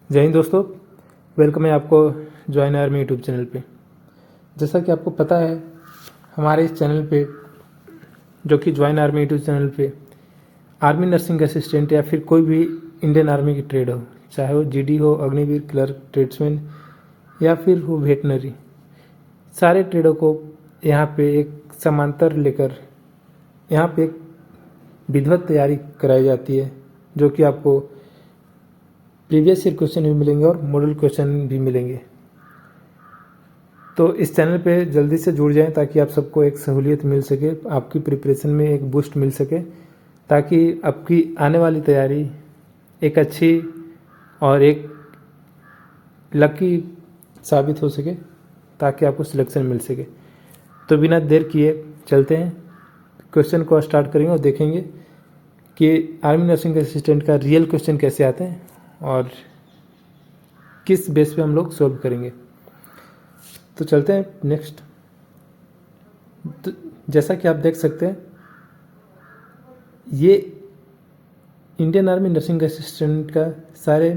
जय हिंद दोस्तों, वेलकम है आपको ज्वाइन आर्मी यूट्यूब चैनल पे। जैसा कि आपको पता है, हमारे इस चैनल पे जो कि ज्वाइन आर्मी यूट्यूब चैनल पे आर्मी नर्सिंग असिस्टेंट या फिर कोई भी इंडियन आर्मी की ट्रेड हो, चाहे वो जीडी हो, अग्निवीर, क्लर्क, ट्रेड्समैन या फिर हो वेटनरी, सारे ट्रेडों को यहाँ पे एक समांतर लेकर यहाँ पे एक विधिवत तैयारी कराई जाती है, जो कि आपको प्रीवियस ईयर क्वेश्चन भी मिलेंगे और मॉडल क्वेश्चन भी मिलेंगे। तो इस चैनल पे जल्दी से जुड़ जाएं ताकि आप सबको एक सहूलियत मिल सके, आपकी प्रिपरेशन में एक बूस्ट मिल सके, ताकि आपकी आने वाली तैयारी एक अच्छी और एक लकी साबित हो सके, ताकि आपको सिलेक्शन मिल सके। तो बिना देर किए चलते हैं, क्वेश्चन को स्टार्ट करेंगे और देखेंगे कि आर्मी नर्सिंग असिस्टेंट का रियल क्वेश्चन कैसे आते हैं और किस बेस पे हम लोग सॉल्व करेंगे। तो चलते हैं नेक्स्ट। तो जैसा कि आप देख सकते हैं, ये इंडियन आर्मी नर्सिंग असिस्टेंट का सारे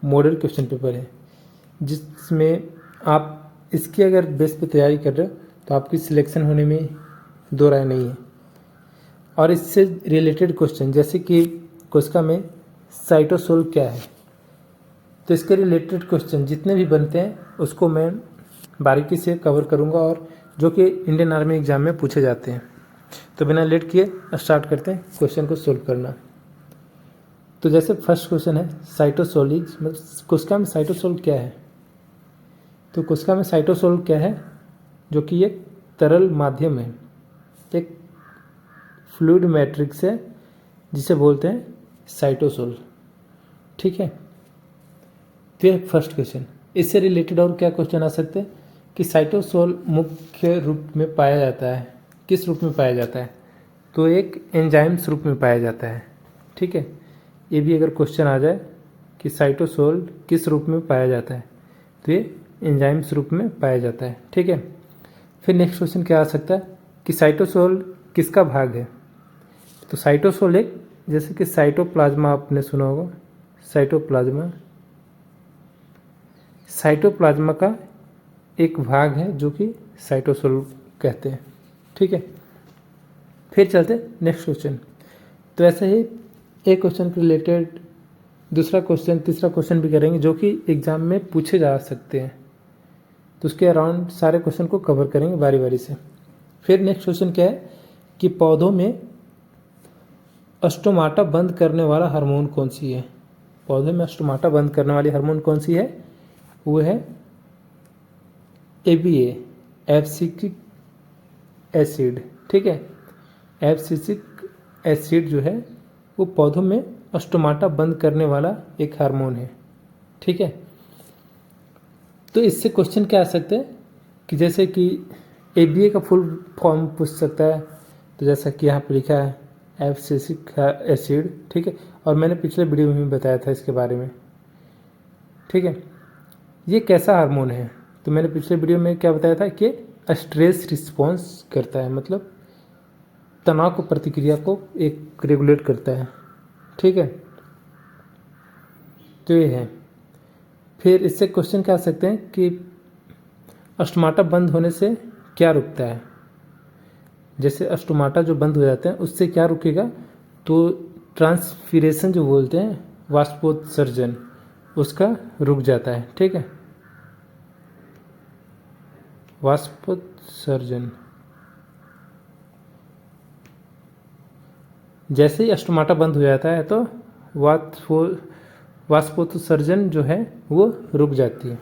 मॉडल क्वेश्चन पेपर है, जिसमें आप इसकी अगर बेस पे तैयारी कर रहे हो तो आपकी सिलेक्शन होने में दो राय नहीं है। और इससे रिलेटेड क्वेश्चन जैसे कि कोस्का में साइटोसोल क्या है, तो इसके रिलेटेड क्वेश्चन जितने भी बनते हैं उसको मैं बारीकी से कवर करूंगा, और जो कि इंडियन आर्मी एग्जाम में पूछे जाते हैं। तो बिना लेट किए स्टार्ट करते हैं क्वेश्चन को सोल्व करना। तो जैसे फर्स्ट क्वेश्चन है साइटोसोलिज, मतलब कोस्का में साइटोसोल क्या है। तो कोस्का में साइटोसोल क्या है, जो कि एक तरल माध्यम है, एक फ्लूइड मैट्रिक्स है जिसे बोलते हैं साइटोसोल। ठीक है, तो ये फर्स्ट क्वेश्चन। इससे रिलेटेड और क्या क्वेश्चन आ सकते हैं कि साइटोसोल मुख्य रूप में पाया जाता है, किस रूप में पाया जाता है, तो एक एंजाइम्स रूप में पाया जाता है। ठीक है, ये भी अगर क्वेश्चन आ जाए कि साइटोसोल किस रूप में पाया जाता है, तो ये एंजाइम्स रूप में पाया जाता है। ठीक है, फिर नेक्स्ट क्वेश्चन क्या आ सकता है कि साइटोसोल किसका भाग है। तो साइटोसोल एक, जैसे कि साइटोप्लाज्मा आपने सुना होगा, साइटोप्लाज्मा का एक भाग है जो कि साइटोसोल कहते हैं। ठीक है, फिर चलते नेक्स्ट क्वेश्चन। तो ऐसे ही एक क्वेश्चन के रिलेटेड दूसरा क्वेश्चन, तीसरा क्वेश्चन भी करेंगे जो कि एग्जाम में पूछे जा सकते हैं। तो उसके अराउंड सारे क्वेश्चन को कवर करेंगे बारी बारी से। फिर नेक्स्ट क्वेश्चन क्या है कि पौधों में स्टोमाटा बंद करने वाला हार्मोन कौन सी है। पौधे में स्टोमाटा बंद करने वाली हार्मोन कौन सी है, वो है ABA, एब्सिसिक एसिड। ठीक है, एब्सिसिक एसिड जो है वो पौधों में स्टोमाटा बंद करने वाला एक हार्मोन है। ठीक है, तो इससे क्वेश्चन क्या आ सकते हैं कि जैसे कि ABA का फुल फॉर्म पूछ सकता है, तो जैसा कि यहाँ पर लिखा है एब्सिसिक एसिड। ठीक है, और मैंने पिछले वीडियो में भी बताया था इसके बारे में। ठीक है, ये कैसा हार्मोन है, तो मैंने पिछले वीडियो में क्या बताया था कि स्ट्रेस रिस्पॉन्स करता है, मतलब तनाव को, प्रतिक्रिया को एक रेगुलेट करता है। ठीक है, तो ये है। फिर इससे क्वेश्चन क्या आ सकते हैं कि स्टोमाटा बंद होने से क्या रुकता है। जैसे स्टोमाटा जो बंद हो जाते हैं उससे क्या रुकेगा, तो ट्रांसपीरेशन जो बोलते हैं, वाष्पोत्सर्जन, उसका रुक जाता है। ठीक है, वाष्पोत्सर्जन, जैसे ही स्टोमाटा बंद हो जाता है तो वाष्पोत्सर्जन जो है वो रुक जाती है।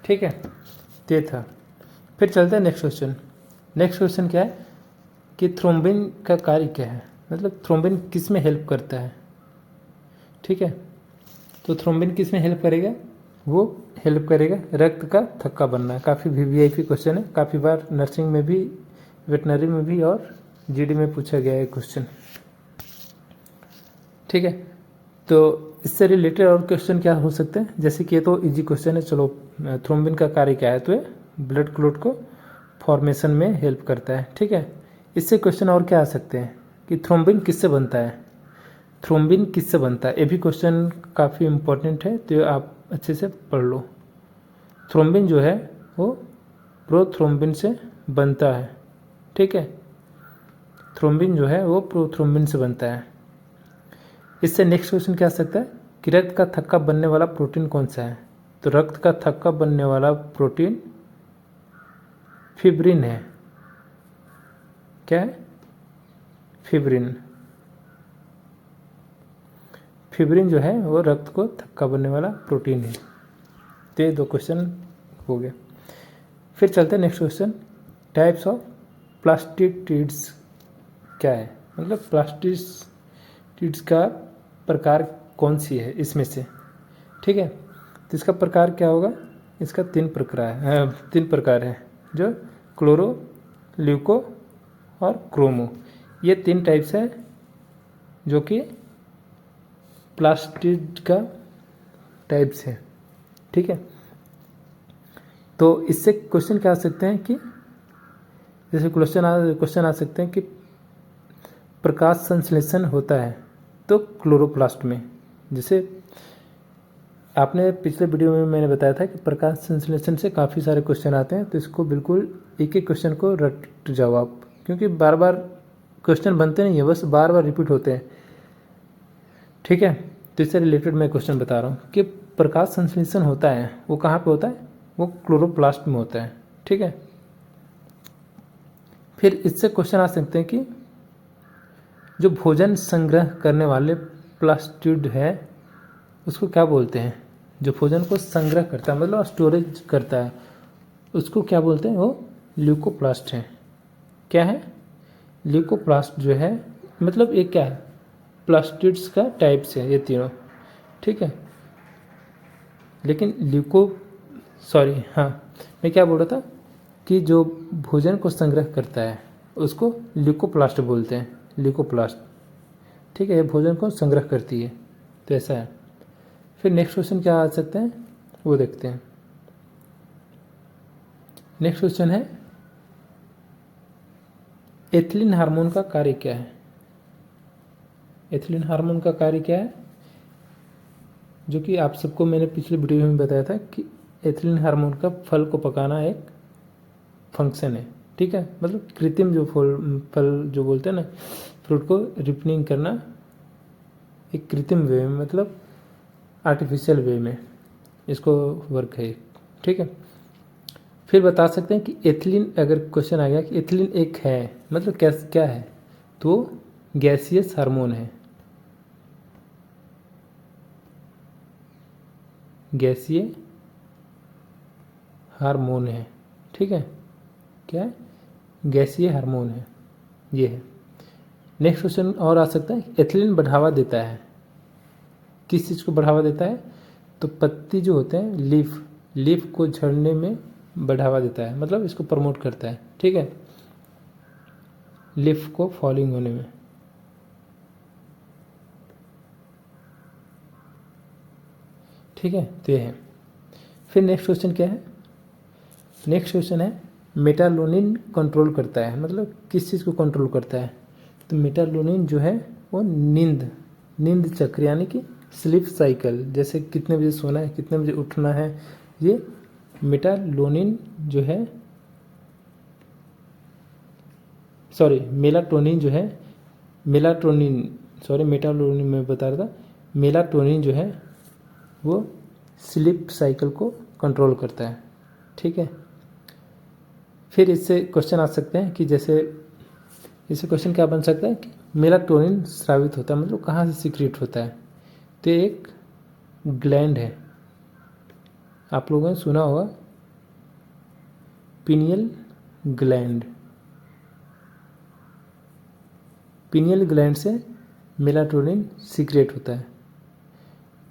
ठीक है, ये था। फिर चलते हैं नेक्स्ट क्वेश्चन। नेक्स्ट क्वेश्चन क्या है कि थ्रोम्बिन का कार्य क्या है, मतलब थ्रोम्बिन किस में हेल्प करता है। ठीक है, तो थ्रोम्बिन किस में हेल्प करेगा, वो हेल्प करेगा रक्त का थक्का बनना। काफ़ी VVIP क्वेश्चन है, काफ़ी बार नर्सिंग में भी, वेटनरी में भी और GD में पूछा गया है क्वेश्चन। ठीक है, तो इससे रिलेटेड और क्वेश्चन क्या हो सकते हैं, जैसे कि ये तो इजी क्वेश्चन है। चलो, थ्रोम्बिन का कार्य क्या है, तो ये ब्लड क्लॉट को फॉर्मेशन में हेल्प करता है। ठीक है, इससे क्वेश्चन और क्या आ सकते हैं कि थ्रोम्बिन किससे बनता है, थ्रोम्बिन किससे बनता है। ये भी क्वेश्चन काफ़ी इम्पोर्टेंट है, तो आप अच्छे से पढ़ लो। थ्रोम्बिन जो है वो प्रोथ्रोम्बिन से बनता है, ठीक है। थ्रोम्बिन जो है वो प्रोथ्रोम्बिन से बनता है। इससे नेक्स्ट क्वेश्चन क्या आ सकता है कि रक्त का थक्का बनने वाला प्रोटीन कौन सा है। तो रक्त का थक्का बनने वाला प्रोटीन फिब्रिन है। क्या है? फिब्रिन। फिब्रिन जो है वो रक्त को थक्का बनने वाला प्रोटीन है। तो ये 2 क्वेश्चन हो गए। फिर चलते हैं नेक्स्ट क्वेश्चन, टाइप्स ऑफ प्लास्टिटिड्स क्या है, मतलब प्लास्टिटिड्स का प्रकार कौन सी है इसमें से, ठीक है। तो इसका प्रकार क्या होगा, इसका 3 प्रकार है जो क्लोरो, ल्यूको और क्रोमो, ये 3 टाइप्स है जो कि प्लास्टिड का टाइप्स है, ठीक है। तो इससे क्वेश्चन क्या आ सकते हैं कि जैसे क्वेश्चन आ सकते हैं कि प्रकाश संश्लेषण होता है तो क्लोरोप्लास्ट में, जैसे आपने पिछले वीडियो में मैंने बताया था कि प्रकाश संश्लेषण से काफ़ी सारे क्वेश्चन आते हैं, तो इसको बिल्कुल एक एक क्वेश्चन को रट जाओ आप, क्योंकि बार बार क्वेश्चन बनते नहीं है, बस बार बार रिपीट होते हैं, ठीक है। तो इससे रिलेटेड मैं क्वेश्चन बता रहा हूँ कि प्रकाश संश्लेषण होता है वो कहाँ पे होता है, वो क्लोरोप्लास्ट में होता है, ठीक है। फिर इससे क्वेश्चन आ सकते हैं कि जो भोजन संग्रह करने वाले प्लास्टिड है उसको क्या बोलते हैं, जो भोजन को संग्रह करता है मतलब स्टोरेज करता है उसको क्या बोलते हैं, वो ल्यूकोप्लास्ट है। क्या है? ल्यूकोप्लास्ट जो है मतलब ये क्या है, प्लास्टिड्स का टाइप्स है ये तीनों, ठीक है। लेकिन मैं क्या बोल रहा था कि जो भोजन को संग्रह करता है उसको ल्यूकोप्लास्ट बोलते हैं, ल्यूकोप्लास्ट, ठीक है। ये भोजन को संग्रह करती है, तो ऐसा है। फिर नेक्स्ट क्वेश्चन क्या आ सकते हैं वो देखते हैं। नेक्स्ट क्वेश्चन है एथिलीन हार्मोन का कार्य क्या है। एथिलीन हार्मोन का कार्य क्या है, जो कि आप सबको मैंने पिछले वीडियो में बताया था कि एथिलीन हार्मोन का फल को पकाना एक फंक्शन है, ठीक है। मतलब कृत्रिम जो फल जो बोलते हैं ना, फ्रूट को रिपनिंग करना एक कृत्रिम वे में, मतलब आर्टिफिशियल वे में इसको वर्क है, ठीक है। फिर बता सकते हैं कि एथिलीन, अगर क्वेश्चन आ गया कि एथिलीन एक है मतलब क्या है, तो गैसियस हार्मोन है, गैसीय हार्मोन है, ठीक है। क्या है? गैसीय हार्मोन है, ये है। नेक्स्ट क्वेश्चन और आ सकता है, एथिलीन बढ़ावा देता है, किस चीज़ को बढ़ावा देता है, तो पत्ती जो होते हैं लीफ को झड़ने में बढ़ावा देता है, मतलब इसको प्रमोट करता है, ठीक है, लीफ को फॉलिंग होने में, ठीक है। तो ये है। फिर नेक्स्ट क्वेश्चन क्या है, नेक्स्ट क्वेश्चन है मेटालोनिन कंट्रोल करता है, मतलब किस चीज़ को कंट्रोल करता है, तो मेटालोनिन जो है वो नींद चक्र यानी कि स्लीप साइकिल, जैसे कितने बजे सोना है कितने बजे उठना है, ये मेटालोनिन जो है मेलाटोनिन जो है, मेटालोनिन मैं बता रहा था, मेलाटोनिन जो है वो स्लीप साइकिल को कंट्रोल करता है, ठीक है। फिर इससे क्वेश्चन आ सकते हैं कि जैसे इससे क्वेश्चन क्या बन सकता है कि मेलाटोनिन स्रावित होता है, मतलब कहाँ से सीक्रेट होता है, तो एक ग्लैंड है, आप लोगों ने सुना होगा पिनियल ग्लैंड, पिनियल ग्लैंड से मेलाटोनिन सीक्रेट होता है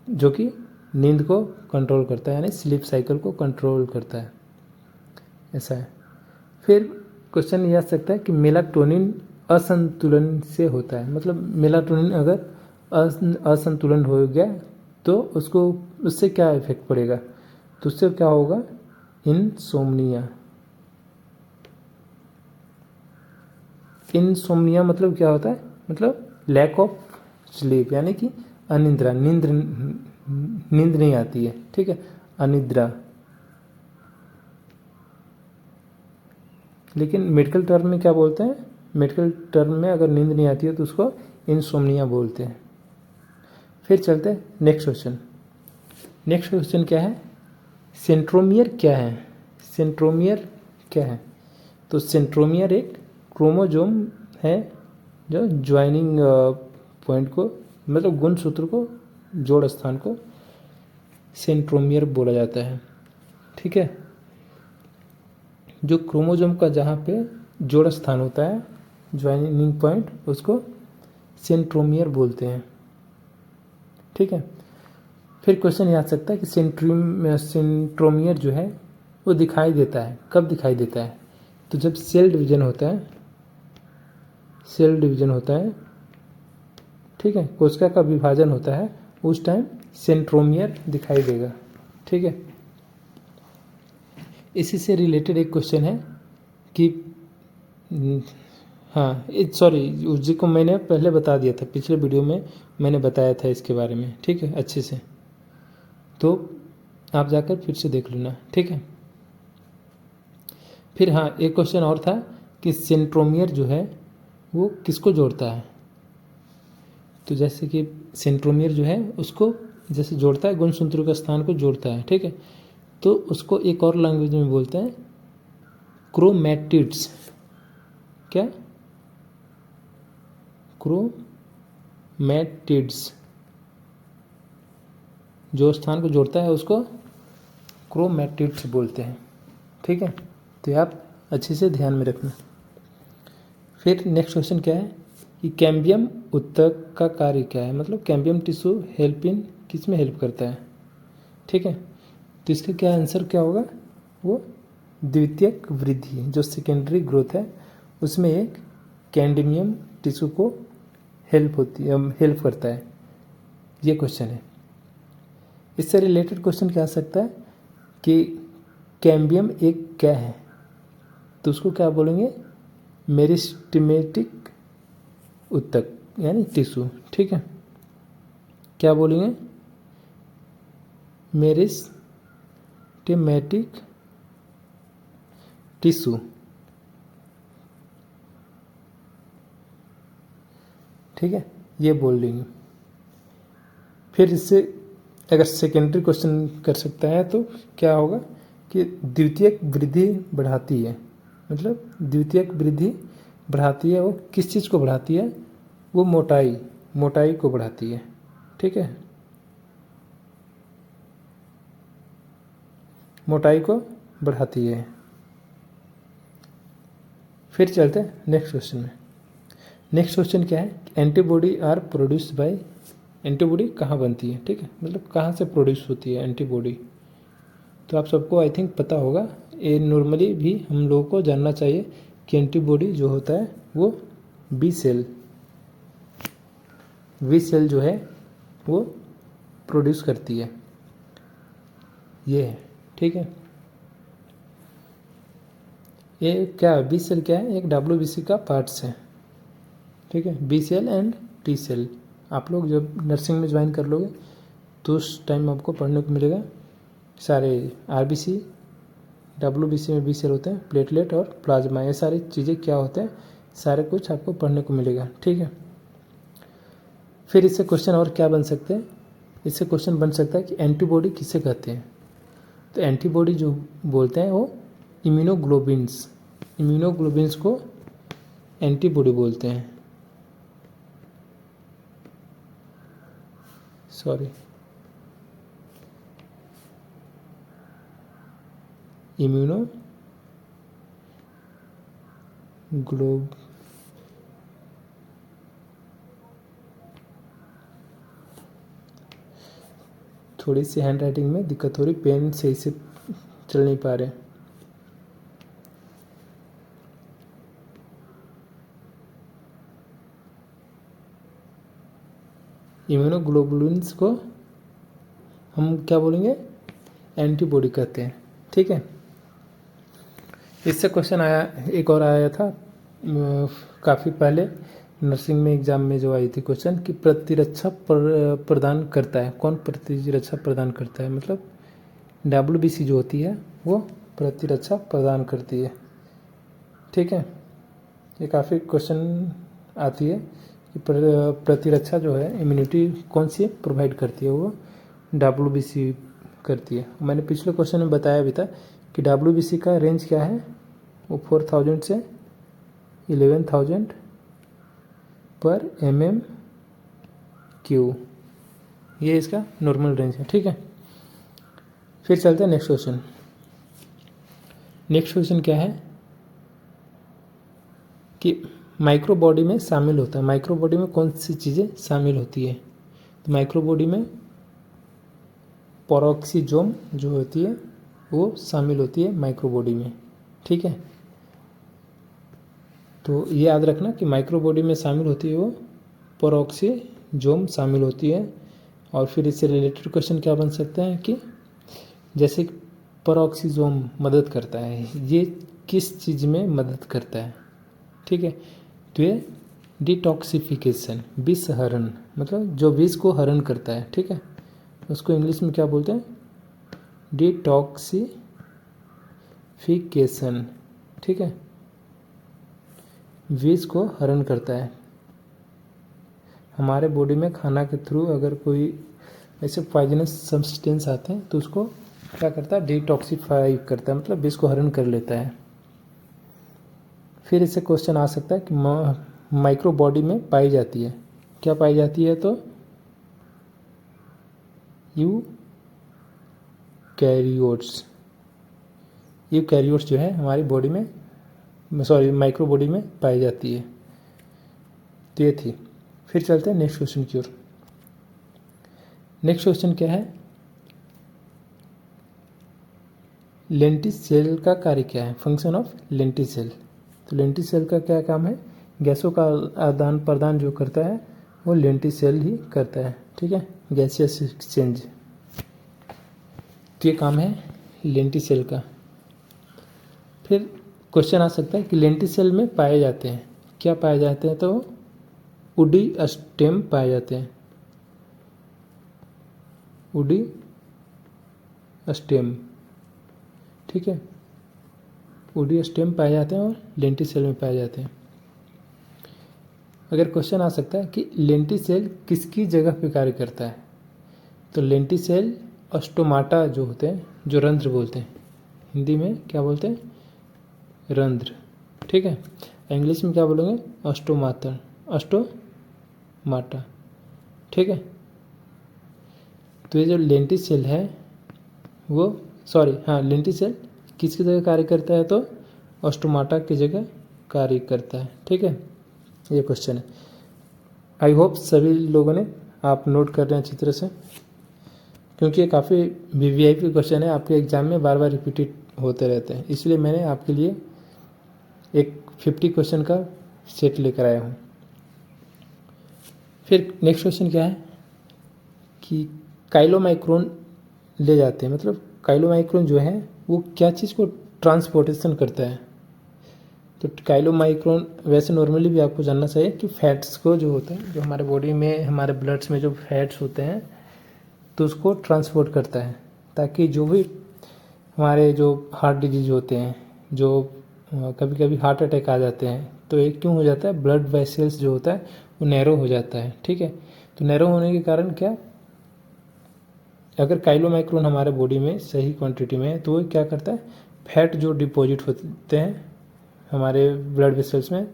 जो कि नींद को कंट्रोल करता है, यानी स्लीप साइकिल को कंट्रोल करता है, ऐसा है। फिर क्वेश्चन ये आ सकता है कि मेलाटोनिन असंतुलन से होता है, मतलब मेलाटोनिन अगर असंतुलन हो गया तो उससे क्या इफेक्ट पड़ेगा, तो उससे क्या होगा, इनसोमनिया मतलब क्या होता है, मतलब लैक ऑफ स्लीप, यानी कि अनिद्रा, नींद नहीं आती है, ठीक है, अनिद्रा। लेकिन मेडिकल टर्म में क्या बोलते हैं, मेडिकल टर्म में अगर नींद नहीं आती है तो उसको इंसोम्निया बोलते हैं। फिर चलते हैं नेक्स्ट क्वेश्चन। नेक्स्ट क्वेश्चन क्या है, सेंट्रोमियर क्या है। सेंट्रोमियर क्या है, तो सेंट्रोमियर एक क्रोमोजोम है जो ज्वाइनिंग पॉइंट को, मतलब गुणसूत्र को, जोड़ स्थान को सेंट्रोमियर बोला जाता है, ठीक है। जो क्रोमोजोम का जहाँ पे जोड़ स्थान होता है, ज्वाइनिंग पॉइंट, उसको सेंट्रोमियर बोलते हैं, ठीक है। फिर क्वेश्चन ये आ सकता है कि सेंट्रोमियर जो है वो दिखाई देता है, कब दिखाई देता है, तो जब सेल डिवीजन होता है, सेल डिवीजन होता है, ठीक है, कोशिका का विभाजन होता है, उस टाइम सेंट्रोमियर दिखाई देगा, ठीक है। इसी से रिलेटेड एक क्वेश्चन है कि हाँ, सॉरी, उस को मैंने पहले बता दिया था, पिछले वीडियो में मैंने बताया था इसके बारे में, ठीक है, अच्छे से, तो आप जाकर फिर से देख लेना, ठीक है। फिर हाँ, एक क्वेश्चन और था कि सेंट्रोमियर जो है वो किसको जोड़ता है, तो जैसे कि सेंट्रोमियर जो है उसको जैसे जोड़ता है, गुणसूत्र का स्थान को जोड़ता है, ठीक है, तो उसको एक और लैंग्वेज में बोलते हैं क्रोमैटिड्स। क्या, क्रोमैटिड्स, जो स्थान को जोड़ता है उसको क्रोमैटिड्स बोलते हैं, ठीक है, तो आप अच्छे से ध्यान में रखना। फिर नेक्स्ट क्वेश्चन क्या है कि कैम्बियम ऊतक का कार्य क्या है, मतलब कैम्बियम टिश्यू हेल्प इन किस में हेल्प करता है, ठीक है, तो इसका क्या आंसर क्या होगा, वो द्वितीयक वृद्धि, जो सेकेंडरी ग्रोथ है उसमें एक कैम्बियम टिश्यू को हेल्प होती है, हेल्प करता है, ये क्वेश्चन है। इससे रिलेटेड क्वेश्चन क्या आ सकता है कि कैम्बियम एक क्या है, तो उसको क्या बोलेंगे, मेरिस्टेमेटिक ऊतक यानी टिश्यू, ठीक है, क्या बोलेंगे, मेरिस्टेमेटिक टिश्यू, ठीक है, ये बोल देंगे। फिर इससे अगर सेकेंडरी क्वेश्चन कर सकता है तो क्या होगा कि द्वितीयक वृद्धि बढ़ाती है, मतलब द्वितीयक वृद्धि बढ़ाती है, वो किस चीज़ को बढ़ाती है, वो मोटाई को बढ़ाती है, ठीक है, मोटाई को बढ़ाती है। फिर चलते हैं नेक्स्ट क्वेश्चन में। नेक्स्ट क्वेश्चन क्या है, antibody are produced by, antibody कहाँ बनती है, ठीक है, मतलब कहाँ से प्रोड्यूस होती है एंटीबॉडी, तो आप सबको आई थिंक पता होगा, ये नॉर्मली भी हम लोगों को जानना चाहिए कि एंटीबॉडी जो होता है वो बी सेल जो है वो प्रोड्यूस करती है, ये है, ठीक है। ये क्या, बी सेल क्या है, एक WBC का पार्ट्स है, ठीक है, B cell and T cell. आप लोग जब नर्सिंग में ज्वाइन कर लोगे तो उस टाइम आपको पढ़ने को मिलेगा सारे RBC, WBC में बी सेल होते हैं, प्लेटलेट और प्लाज्मा, ये सारी चीज़ें क्या होते हैं, सारे कुछ आपको पढ़ने को मिलेगा, ठीक है। फिर इससे क्वेश्चन और क्या बन सकते हैं, इससे क्वेश्चन बन सकता है कि एंटीबॉडी किसे कहते हैं, तो एंटीबॉडी जो बोलते हैं वो इम्यूनोग्लोबिन्स को एंटीबॉडी बोलते हैं, सॉरी, थोड़ी सी हैंड राइटिंग में दिक्कत हो रही, पेन सही से चल नहीं पा रहे। इम्यूनोग्लोबुलिन्स को हम क्या बोलेंगे, एंटीबॉडी कहते हैं, ठीक है। इससे क्वेश्चन आया, एक और आया था काफ़ी पहले नर्सिंग में एग्जाम में जो आई थी क्वेश्चन कि प्रतिरक्षा प्रदान करता है, कौन प्रतिरक्षा प्रदान करता है, मतलब WBC जो होती है वो प्रतिरक्षा प्रदान करती है। ठीक है, ये काफ़ी क्वेश्चन आती है कि प्रतिरक्षा जो है इम्यूनिटी कौन सी प्रोवाइड करती है, वो WBC करती है। मैंने पिछले क्वेश्चन में बताया भी था कि WBC का रेंज क्या है, वो 4000 से 11,000 पर mm², ये इसका नॉर्मल रेंज है। ठीक है, फिर चलते हैं नेक्स्ट क्वेश्चन। नेक्स्ट क्वेश्चन क्या है कि माइक्रो बॉडी में शामिल होता है, माइक्रो बॉडी में कौन सी चीज़ें शामिल होती है। तो माइक्रो बॉडी में पेरोक्सिसोम जो होती है वो शामिल होती है माइक्रो बॉडी में। ठीक है, तो ये याद रखना कि माइक्रो बॉडी में शामिल होती है वो पेरोक्सिसोम शामिल होती है। और फिर इससे रिलेटेड क्वेश्चन क्या बन सकते हैं कि जैसे पेरोक्सिसोम मदद करता है, ये किस चीज़ में मदद करता है। ठीक है, तो ये डिटॉक्सिफिकेशन, विष हरण, मतलब जो विष को हरण करता है। ठीक है, उसको इंग्लिश में क्या बोलते हैं, डिटॉक्सिफिकेशन। ठीक है, विष को हरण करता है। हमारे बॉडी में खाना के थ्रू अगर कोई ऐसे पॉइजनस सब्सटेंस आते हैं तो उसको क्या करता है, डिटॉक्सिफाई करता है, मतलब विष को हरण कर लेता है। फिर इससे क्वेश्चन आ सकता है कि माइक्रो बॉडी में पाई जाती है, क्या पाई जाती है, तो यूकैरियोट्स। यूकैरियोट्स जो है हमारी बॉडी में, सॉरी माइक्रो बॉडी में पाई जाती है। तो ये थी। फिर चलते हैं नेक्स्ट क्वेश्चन की ओर। नेक्स्ट क्वेश्चन क्या है, लेंटिसेल का कार्य क्या है, फंक्शन ऑफ लेंटिसेल। तो लेंटिसेल का क्या काम है, गैसों का आदान प्रदान जो करता है वो लेंटिसेल ही करता है। ठीक है, गैसियस एक्सचेंज, तो ये काम है लेंटिसेल का। फिर क्वेश्चन आ सकता है कि लेंटिसेल में पाए जाते हैं, क्या पाए जाते हैं, तो वुडी स्टेम पाए जाते हैं, वुडी स्टेम। ठीक है, वुडी स्टेम पाए जाते हैं और लेंटिसेल में पाए जाते हैं। अगर क्वेश्चन आ सकता है कि लेंटिसेल किसकी जगह पे कार्य करता है, तो लेंटिसेल स्टोमाटा जो होते हैं, जो रंध्र बोलते हैं, हिंदी में क्या बोलते हैं, रंध्र। ठीक है, इंग्लिश में क्या बोलेंगे, स्टोमाटा, स्टोमाटा। ठीक है, तो ये जो लेंटिसेल है वो, सॉरी हाँ, लेंटिसेल किसकी जगह कार्य करता है, तो स्टोमाटा की जगह कार्य करता है। ठीक है, ये क्वेश्चन है। आई होप सभी लोगों ने आप नोट कर रहे हैं अच्छी तरह से, क्योंकि ये काफ़ी वीवीआईपी क्वेश्चन है, आपके एग्जाम में बार बार रिपीटेड होते रहते हैं, इसलिए मैंने आपके लिए एक 50 क्वेश्चन का सेट लेकर आया हूँ। फिर नेक्स्ट क्वेश्चन क्या है कि काइलोमाइक्रोन ले जाते हैं, मतलब काइलोमाइक्रोन जो है वो क्या चीज़ को ट्रांसपोर्टेशन करता है। तो काइलोमाइक्रोन वैसे नॉर्मली भी आपको जानना चाहिए कि फैट्स को जो होता है, जो हमारे बॉडी में, हमारे ब्लड्स में जो फैट्स होते हैं, तो उसको ट्रांसपोर्ट करता है, ताकि जो भी हमारे जो हार्ट डिजीज होते हैं, जो कभी कभी हार्ट अटैक आ जाते हैं, तो ये क्यों हो जाता है, ब्लड वेसल्स जो होता है वो नैरो हो जाता है। ठीक है, तो नैरो होने के कारण क्या, अगर काइलोमाइक्रोन हमारे बॉडी में सही क्वांटिटी में है तो वो क्या करता है, फैट जो डिपॉजिट होते हैं हमारे ब्लड वेसल्स में,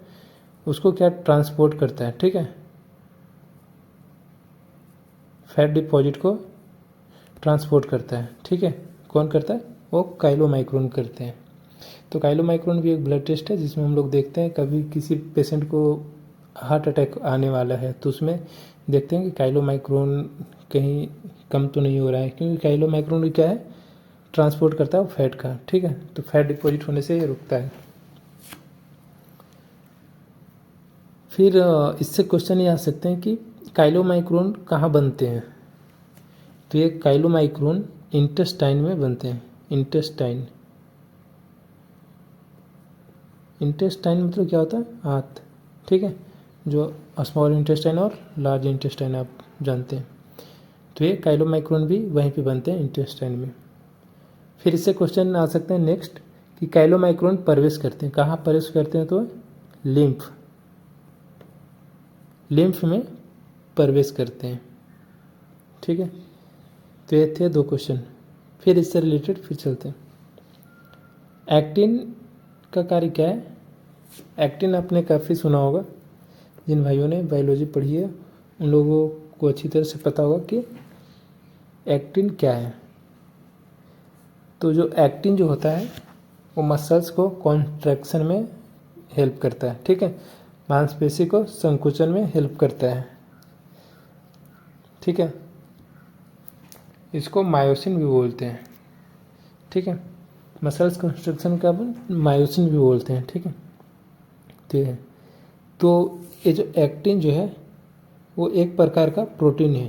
उसको क्या ट्रांसपोर्ट करता है। ठीक है, फैट डिपॉजिट को ट्रांसपोर्ट करता है। ठीक है, कौन करता है, वो काइलोमाइक्रोन करते हैं। तो काइलोमाइक्रोन भी एक ब्लड टेस्ट है जिसमें हम लोग देखते हैं, कभी किसी पेशेंट को हार्ट अटैक आने वाला है तो उसमें देखते हैं कि काइलोमाइक्रोन कहीं कम तो नहीं हो रहा है, क्योंकि काइलोमाइक्रोन क्या है, ट्रांसपोर्ट करता है वो फैट का। ठीक है, तो फैट डिपॉजिट होने से ये रुकता है। फिर इससे क्वेश्चन ये आ सकते हैं कि काइलोमाइक्रोन कहाँ बनते हैं, तो ये काइलोमाइक्रोन इंटेस्टाइन में बनते हैं। इंटेस्टाइन, इंटेस्टाइन मतलब क्या होता है, आंत। ठीक है, जो स्मॉल इंटेस्टाइन और लार्ज इंटेस्टाइन आप जानते हैं। तो ये काइलोमाइक्रोन भी वहीं पे बनते हैं इंटेस्टाइन में। फिर इससे क्वेश्चन आ सकते हैं नेक्स्ट कि काइलोमाइक्रोन प्रवेश करते हैं, कहाँ प्रवेश करते हैं? तो लिम्फ में प्रवेश करते हैं। ठीक है, तो ये थे 2 क्वेश्चन। फिर इससे रिलेटेड फिर चलते हैं। एक्टिन का कार्य क्या है? एक्टिन आपने काफ़ी सुना होगा, जिन भाइयों ने बायोलॉजी पढ़ी है उन लोगों को अच्छी तरह से पता होगा कि एक्टिन क्या है। तो जो एक्टिन जो होता है वो मसल्स को कॉन्ट्रैक्शन में हेल्प करता है। ठीक है, मांसपेशी को संकुचन में हेल्प करता है। ठीक है, इसको मायोसिन भी बोलते हैं। ठीक है, मसल्स कंस्ट्रक्शन का मायोसिन भी बोलते हैं। ठीक है, तो ये जो एक्टिन जो है वो एक प्रकार का प्रोटीन है।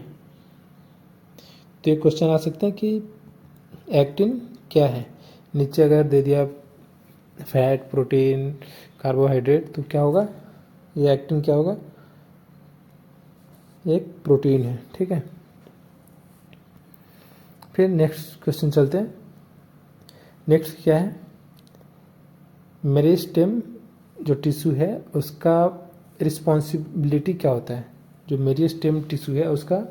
तो ये क्वेश्चन आ सकते हैं कि एक्टिन क्या है। नीचे अगर दे दिया फैट, प्रोटीन, कार्बोहाइड्रेट, तो क्या होगा? ये एक्टिन क्या होगा? एक प्रोटीन है। ठीक है, फिर नेक्स्ट क्वेश्चन चलते हैं। नेक्स्ट क्या है? मेरिस्टेम जो टिश्यू है उसका रिस्पॉन्सिबिलिटी क्या होता है? जो मेरिस्टेम टिश्यू है उसका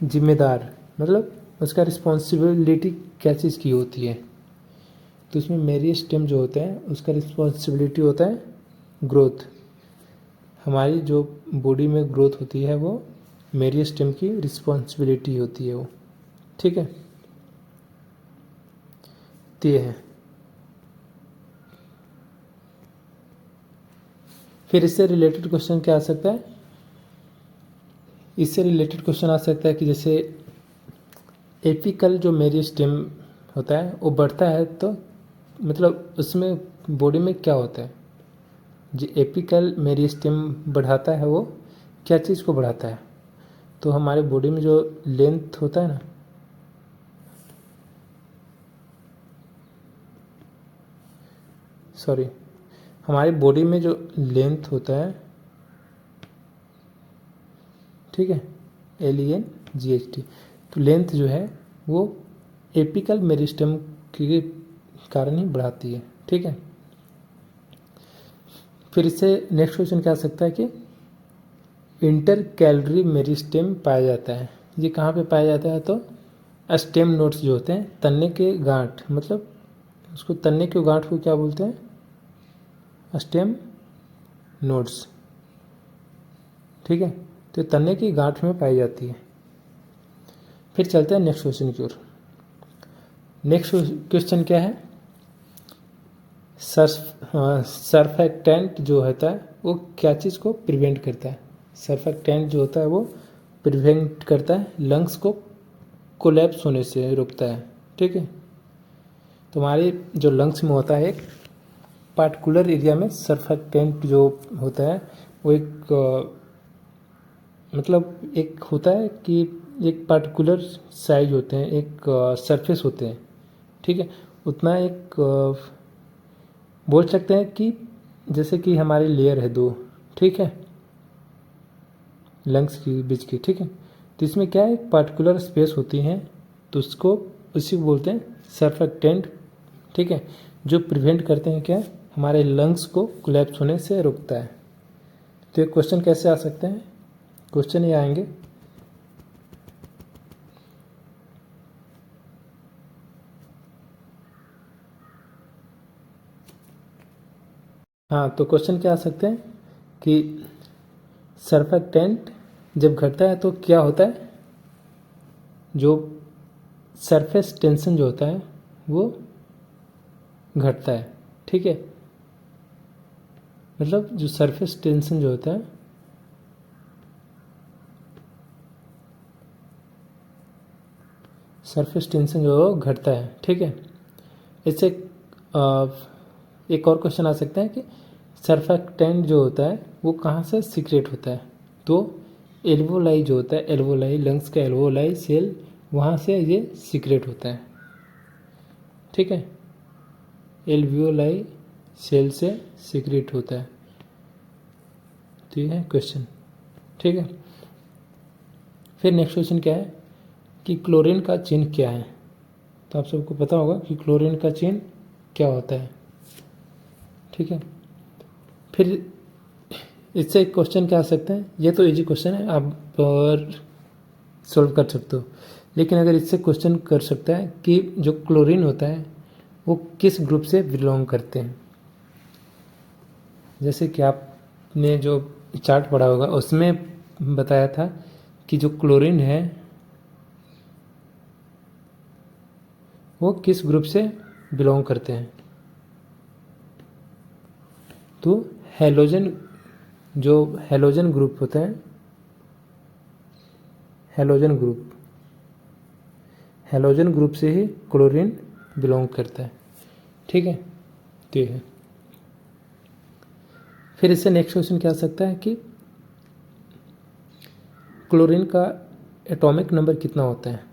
जिम्मेदार, मतलब उसका रिस्पॉन्सिबिलिटी क्या चीज़ की होती है? तो उसमें मेरिस्टेम जो होता है उसका रिस्पॉन्सिबिलिटी होता है ग्रोथ। हमारी जो बॉडी में ग्रोथ होती है वो मेरिस्टेम की रिस्पॉन्सिबिलिटी होती है वो। ठीक है, तो ये है। फिर इससे रिलेटेड क्वेश्चन क्या आ सकता है? इससे रिलेटेड क्वेश्चन आ सकता है कि जैसे एपिकल जो मेरिस्टेम होता है वो बढ़ता है, तो मतलब उसमें बॉडी में क्या होता है? जो एपिकल मेरिस्टेम बढ़ाता है वो क्या चीज़ को बढ़ाता है? तो हमारे बॉडी में जो लेंथ होता है ना, सॉरी, हमारी बॉडी में जो लेंथ होता है, ठीक है, LENGHT, तो लेंथ जो है वो एपिकल मेरिस्टेम के कारण ही बढ़ाती है। ठीक है, फिर इससे नेक्स्ट क्वेश्चन क्या आ सकता है कि इंटर कैलरी मेरिस्टेम पाया जाता है। ये कहाँ पे पाया जाता है? तो स्टेम नोड्स जो होते हैं, तन्ने के गांठ, मतलब उसको तन्ने के गांठ को क्या बोलते हैं? Stem nodes. ठीक है, तो तन्ने की गांठ में पाई जाती है। फिर चलते हैं नेक्स्ट क्वेश्चन की ओर। नेक्स्ट क्वेश्चन क्या है? सर्फेक्टेंट जो होता है वो क्या चीज़ को प्रिवेंट करता है? सर्फेक्टेंट जो होता है वो प्रिवेंट करता है लंग्स को कोलैप्स होने से रोकता है। ठीक है, तो हमारे जो लंग्स में होता है एक पार्टिकुलर एरिया में सर्फेक्टेंट जो होता है वो एक मतलब एक होता है कि एक पार्टिकुलर साइज होते हैं, एक सरफेस होते हैं। ठीक है, उतना एक बोल सकते हैं कि जैसे कि हमारी लेयर है 2, ठीक है, लंग्स की बीच की। ठीक है, तो इसमें क्या है, एक पार्टिकुलर स्पेस होती है, तो उसको उसी को बोलते हैं सर्फेक्टेंट। ठीक है, जो प्रिवेंट करते हैं क्या, हमारे लंग्स को कोलैप्स होने से रोकता है। तो ये क्वेश्चन कैसे आ सकते हैं? क्वेश्चन ये आएंगे, हाँ, तो क्वेश्चन क्या आ सकते हैं कि सर्फेक्टेंट जब घटता है तो क्या होता है? जो सरफेस टेंशन जो होता है वो घटता है। ठीक है, मतलब जो सरफेस टेंशन जो होता है, सरफेस टेंशन जो घटता है। ठीक है, इससे एक और क्वेश्चन आ सकता है कि सर्फेक्टेंट जो होता है वो कहाँ से सीक्रेट होता है? तो एल्वोलाई जो होता है, एल्वोलाई, लंग्स का एल्वोलाई सेल, वहाँ से ये सीक्रेट होता है। ठीक है, एल्वियोलाई सेल से सीक्रेट होता है। तो ये है क्वेश्चन, ठीक है। फिर नेक्स्ट क्वेश्चन क्या है कि क्लोरीन का चिन्ह क्या है। तो आप सबको पता होगा कि क्लोरीन का चिन्ह क्या होता है, ठीक है। फिर इससे एक क्वेश्चन क्या आ सकता है, ये तो इजी क्वेश्चन है, आप सॉल्व कर सकते हो, लेकिन अगर इससे क्वेश्चन कर सकता है कि जो क्लोरीन होता है वो किस ग्रुप से बिलोंग करते हैं। जैसे कि आपने जो चार्ट पढ़ा होगा उसमें बताया था कि जो क्लोरीन है वो किस ग्रुप से बिलोंग करते हैं। तो हेलोजन, जो हेलोजन ग्रुप होता है, हेलोजन ग्रुप से ही क्लोरीन बिलोंग करता है, ठीक है। तो ये है। फिर इससे नेक्स्ट क्वेश्चन क्या आ सकता है कि क्लोरीन का एटॉमिक नंबर कितना होता है।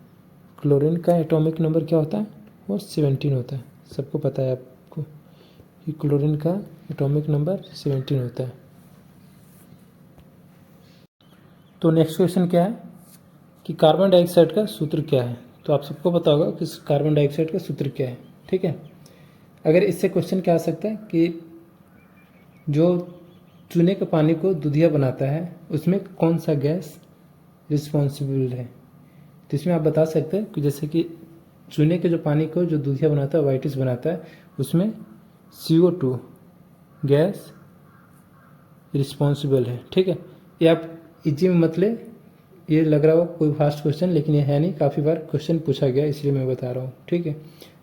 क्लोरीन का एटॉमिक नंबर क्या होता है, वो 17 होता है। सबको पता है आपको कि क्लोरीन का एटॉमिक नंबर 17 होता है। तो नेक्स्ट क्वेश्चन क्या है कि कार्बन डाइऑक्साइड का सूत्र क्या है। तो आप सबको पता होगा कि कार्बन डाइऑक्साइड का सूत्र क्या है, ठीक है। अगर इससे क्वेश्चन क्या आ सकता है कि जो चूने के पानी को दूधिया बनाता है उसमें कौन सा गैस रिस्पॉन्सिबल है। तो इसमें आप बता सकते हैं कि जैसे कि चूने के जो पानी को जो दूधिया बनाता है, वाइटिस बनाता है, उसमें CO2 गैस रिस्पॉन्सिबल है, ठीक है। ये आप इजी में मत ले, ये लग रहा हो कोई फास्ट क्वेश्चन, लेकिन ये है नहीं, काफ़ी बार क्वेश्चन पूछा गया इसलिए मैं बता रहा हूँ, ठीक है।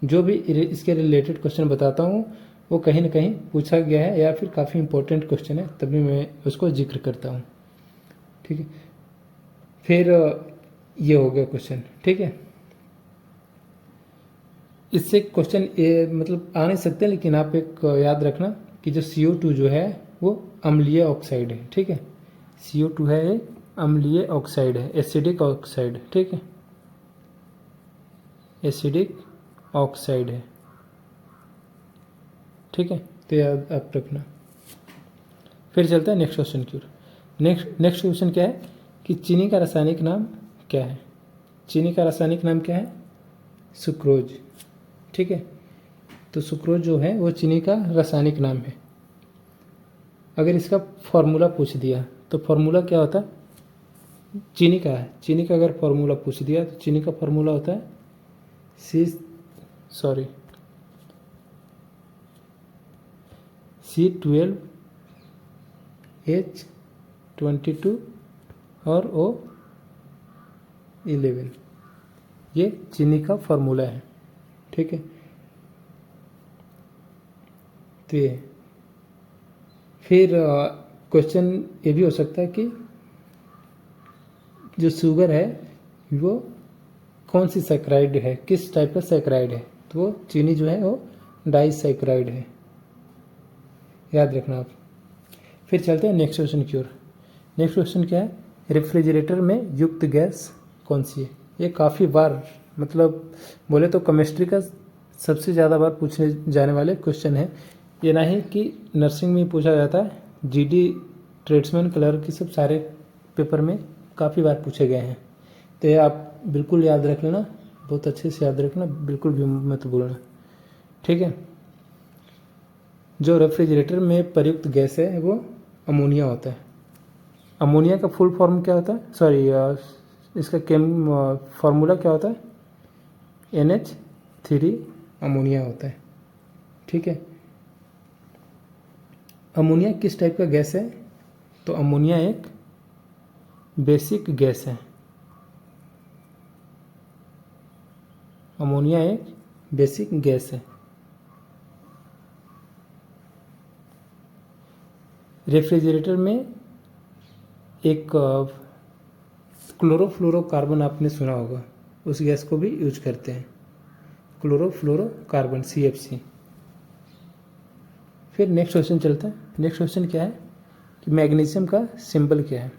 जो भी इसके रिलेटेड क्वेश्चन बताता हूँ वो कहीं ना कहीं पूछा गया है या फिर काफ़ी इंपॉर्टेंट क्वेश्चन है, तभी मैं उसको जिक्र करता हूँ, ठीक है। फिर ये हो गया क्वेश्चन, ठीक है। इससे क्वेश्चन ये मतलब आ नहीं सकते, लेकिन आप एक याद रखना कि जो CO2 जो है वो अम्लीय ऑक्साइड है, ठीक है। CO2 है एक अम्लीय ऑक्साइड है, एसिडिक ऑक्साइड, ठीक है, एसिडिक ऑक्साइड है, ठीक है। तो याद आप रखना। फिर चलता है नेक्स्ट क्वेश्चन की ओर। नेक्स्ट क्वेश्चन क्या है कि चीनी का रासायनिक नाम क्या है। चीनी का रासायनिक नाम क्या है, सुक्रोज, ठीक है। तो सुक्रोज जो है वो चीनी का रासायनिक नाम है। अगर इसका फॉर्मूला पूछ दिया तो फॉर्मूला क्या होता है, चीनी का है, चीनी का अगर फॉर्मूला पूछ दिया तो चीनी का फॉर्मूला होता है C12H22 और O11, ये चीनी का फॉर्मूला है, ठीक है। तो ये फिर क्वेश्चन ये भी हो सकता है कि जो शुगर है वो कौन सी सैकराइड है, किस टाइप का सैकराइड है। तो वो चीनी जो है वो डाइसैकराइड है, याद रखना आप। फिर चलते हैं नेक्स्ट क्वेश्चन की ओर। नेक्स्ट क्वेश्चन क्या है, रेफ्रिजरेटर में युक्त गैस कौन सी है। ये काफ़ी बार मतलब बोले तो केमिस्ट्री का सबसे ज़्यादा बार पूछने जाने वाले क्वेश्चन है। ये ना ही कि नर्सिंग में पूछा जाता है, GD ट्रेड्समैन क्लर्क की सब सारे पेपर में काफ़ी बार पूछे गए हैं। तो ये आप बिल्कुल याद रख लेना, बहुत अच्छे से याद रखना, बिल्कुल भी मत भूलना, ठीक है। जो रेफ्रिजरेटर में प्रयुक्त गैस है वो अमोनिया होता है। अमोनिया का फुल फॉर्म क्या होता है, सॉरी इसका फार्मूला क्या होता है, NH3 अमोनिया होता है, ठीक है। अमोनिया किस टाइप का गैस है, तो अमोनिया एक बेसिक गैस है। अमोनिया एक बेसिक गैस है। रेफ्रिजरेटर में एक क्लोरोफ्लोरोकार्बन आपने सुना होगा, उस गैस को भी यूज करते हैं, क्लोरोफ्लोरोकार्बन CFC। फिर नेक्स्ट क्वेश्चन चलता है। नेक्स्ट क्वेश्चन क्या है कि मैग्नीशियम का सिंबल क्या है।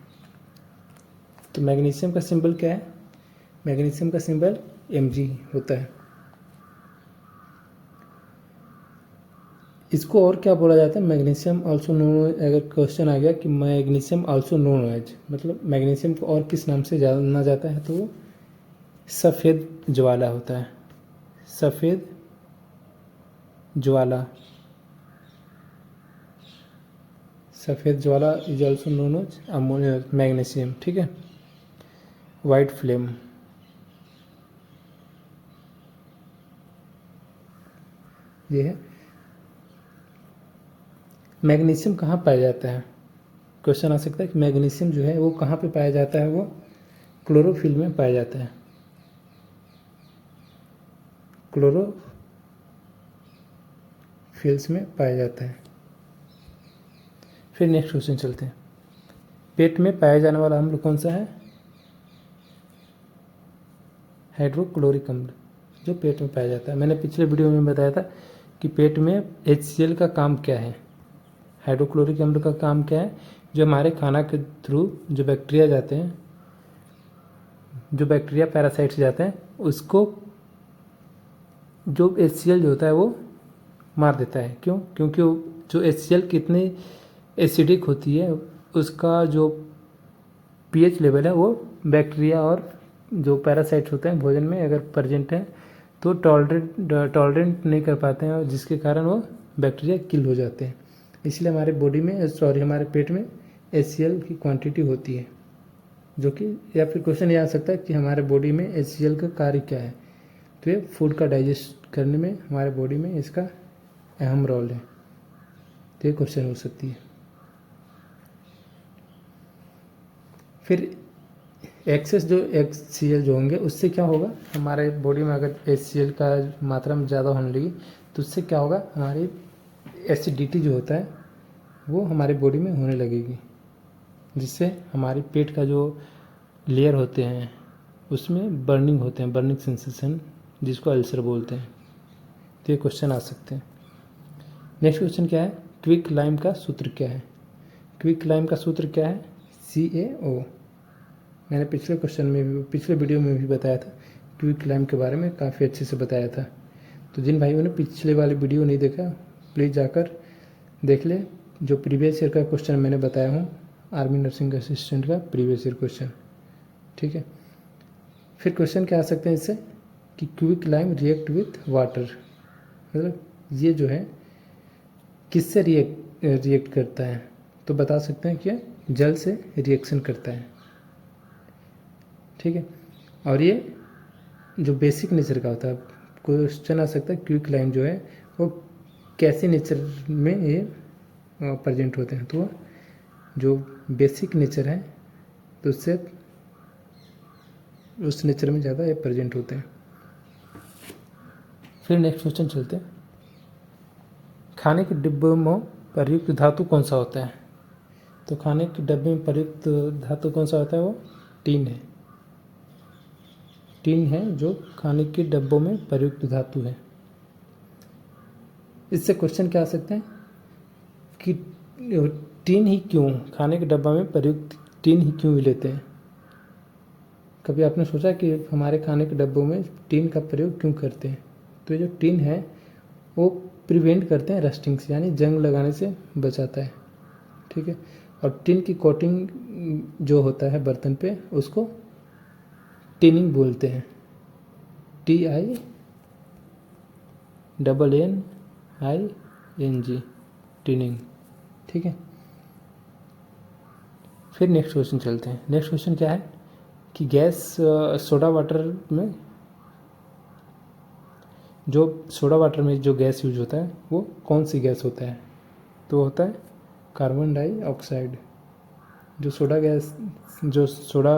तो मैग्नीशियम का सिंबल क्या है, मैग्नीशियम का सिंबल Mg होता है। इसको और क्या बोला जाता है, मैग्नीशियम ऑल्सो नोन। अगर क्वेश्चन आ गया कि मैग्नीशियम ऑल्सो नोन एज, मतलब मैग्नीशियम को और किस नाम से जाना जाता है, तो वो सफ़ेद ज्वाला होता है। सफ़ेद ज्वाला, सफ़ेद ज्वाला is also known as magnesium. ठीक है। वाइट फ्लेम, ये है। मैग्नीशियम कहाँ पाया जाता है, क्वेश्चन आ सकता है कि मैग्नीशियम जो है वो कहाँ पे पाया जाता है, वो क्लोरोफिल में पाया जाता है। क्लोरोफिल्स में पाया जाता है। फिर नेक्स्ट क्वेश्चन चलते हैं। पेट में पाया जाने वाला अम्ल कौन सा है, हाइड्रोक्लोरिक अम्ल, जो पेट में पाया जाता है। मैंने पिछले वीडियो में बताया था कि पेट में HCl का काम क्या है, हाइड्रोक्लोरिक अम्ल का काम क्या है, जो हमारे खाना के थ्रू जो बैक्टीरिया जाते हैं, जो बैक्टीरिया पैरासाइट्स जाते हैं, उसको जो HCl जो होता है वो मार देता है। क्यों? क्योंकि जो HCl कितनी एसिडिक होती है, उसका जो pH लेवल है वो बैक्टीरिया और जो पैरासाइट्स होते हैं भोजन में अगर प्रेजेंट हैं तो टॉलरेंट नहीं कर पाते हैं, और जिसके कारण वो बैक्टीरिया किल हो जाते हैं। इसलिए हमारे बॉडी में हमारे पेट में HCl की क्वांटिटी होती है, जो कि, या फिर क्वेश्चन ये आ सकता है कि हमारे बॉडी में HCl का कार्य क्या है, तो ये फूड का डाइजेस्ट करने में हमारे बॉडी में इसका अहम रोल है। तो ये क्वेश्चन हो सकती है। फिर एक्सेस जो HCl जो होंगे उससे क्या होगा, हमारे बॉडी में अगर HCl का मात्रा में ज़्यादा होने लगी तो उससे क्या होगा, हमारी एसिडिटी जो होता है वो हमारे बॉडी में होने लगेगी, जिससे हमारी पेट का जो लेयर होते हैं उसमें बर्निंग होते हैं, बर्निंग सेंसेशन, जिसको अल्सर बोलते हैं। तो ये क्वेश्चन आ सकते हैं। नेक्स्ट क्वेश्चन क्या है, क्विक लाइम का सूत्र क्या है। क्विक लाइम का सूत्र क्या है, CaO। मैंने पिछले क्वेश्चन में भी, पिछले वीडियो में भी बताया था, क्विक लाइम के बारे में काफ़ी अच्छे से बताया था। तो जिन भाइयों ने पिछले वाले वीडियो नहीं देखा, प्लीज़ जाकर देख ले। जो प्रीवियस ईयर का क्वेश्चन मैंने बताया हूँ, आर्मी नर्सिंग असिस्टेंट का प्रीवियस ईयर क्वेश्चन। ठीक है। फिर क्वेश्चन क्या आ सकते हैं इससे कि quick lime react with water, मतलब ये जो है किससे रिएक्ट करता है, तो बता सकते हैं कि जल से रिएक्शन करता है। ठीक है। और ये जो बेसिक नेचर का होता है, क्वेश्चन आ सकता है क्विक लाइम जो है वो कैसे नेचर में ये प्रेजेंट होते हैं, तो जो बेसिक नेचर है तो उससे उस नेचर में ज़्यादा ये प्रेजेंट होते हैं। फिर नेक्स्ट क्वेश्चन चलते हैं। खाने के डिब्बे में प्रयुक्त धातु कौन सा होता है, तो खाने के डब्बे में प्रयुक्त धातु कौन सा होता है, वो टीन है। टीन है जो खाने के डब्बों में प्रयुक्त धातु है। इससे क्वेश्चन क्या आ सकते हैं कि टीन ही क्यों, खाने के डब्बा में प्रयुक्त टीन ही क्यों लेते हैं। कभी आपने सोचा कि हमारे खाने के डब्बों में टीन का प्रयोग क्यों करते हैं, तो ये जो टीन है वो प्रिवेंट करते हैं रस्टिंग से, यानी जंग लगाने से बचाता है। ठीक है। और टिन की कोटिंग जो होता है बर्तन पे, उसको टिनिंग बोलते हैं, TINNING, टिनिंग। ठीक है। फिर नेक्स्ट क्वेश्चन चलते हैं। नेक्स्ट क्वेश्चन क्या है कि गैस सोडा वाटर में जो गैस यूज होता है वो कौन सी गैस होता है, तो होता है कार्बन डाइऑक्साइड। जो सोडा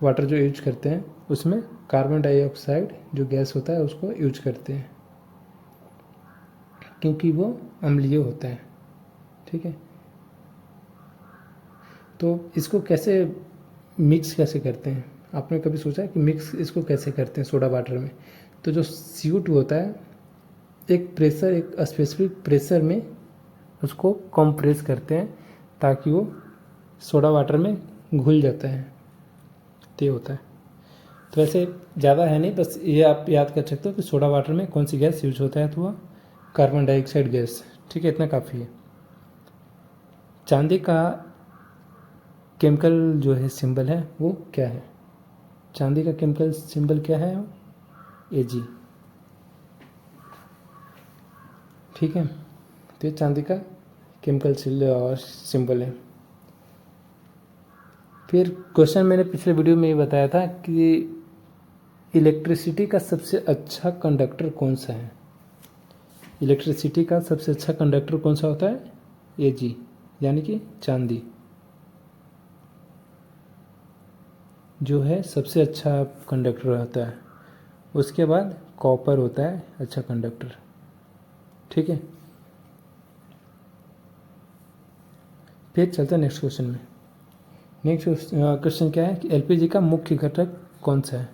वाटर जो यूज करते हैं उसमें कार्बन डाइऑक्साइड जो गैस होता है उसको यूज करते हैं, क्योंकि वो अम्लीय होता है। ठीक है। तो इसको कैसे मिक्स कैसे करते हैं, आपने कभी सोचा है कि मिक्स इसको कैसे करते हैं सोडा वाटर में। तो जो CO2 होता है, एक स्पेसिफिक प्रेशर में उसको कंप्रेस करते हैं ताकि वो सोडा वाटर में घुल जाता है, तो ये होता है। तो वैसे ज़्यादा है नहीं, बस ये आप याद कर सकते हो कि सोडा वाटर में कौन सी गैस यूज होता है, तो वह कार्बन डाइऑक्साइड गैस। ठीक है, इतना काफ़ी है। चांदी का केमिकल जो है सिंबल है वो क्या है? चांदी का केमिकल सिंबल क्या है? Ag। ठीक है, तो ये चांदी का केमिकल सिंबल है। फिर क्वेश्चन मैंने पिछले वीडियो में ये बताया था कि इलेक्ट्रिसिटी का सबसे अच्छा कंडक्टर कौन सा है? इलेक्ट्रिसिटी का सबसे अच्छा कंडक्टर कौन सा होता है? Ag, यानी कि चांदी जो है सबसे अच्छा कंडक्टर होता है। उसके बाद कॉपर होता है अच्छा कंडक्टर। ठीक है, फिर चलते हैं नेक्स्ट क्वेश्चन में। नेक्स्ट क्वेश्चन क्या है कि एलपीजी का मुख्य घटक कौन सा है?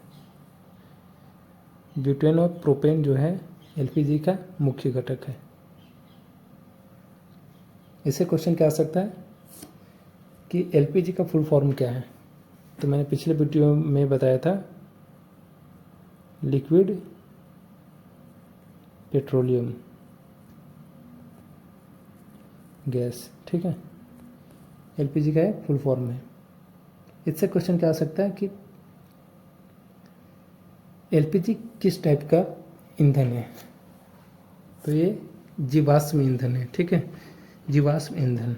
ब्यूटेन और प्रोपेन जो है एलपीजी का मुख्य घटक है। इससे क्वेश्चन क्या आ सकता है कि एलपीजी का फुल फॉर्म क्या है? तो मैंने पिछले वीडियो में बताया था, लिक्विड पेट्रोलियम गैस। ठीक है, एलपीजी का फुल फॉर्म है। इससे क्वेश्चन क्या आ सकता है कि एलपीजी किस टाइप का ईंधन है? तो ये जीवाश्म ईंधन है। ठीक है, जीवाश्म ईंधन।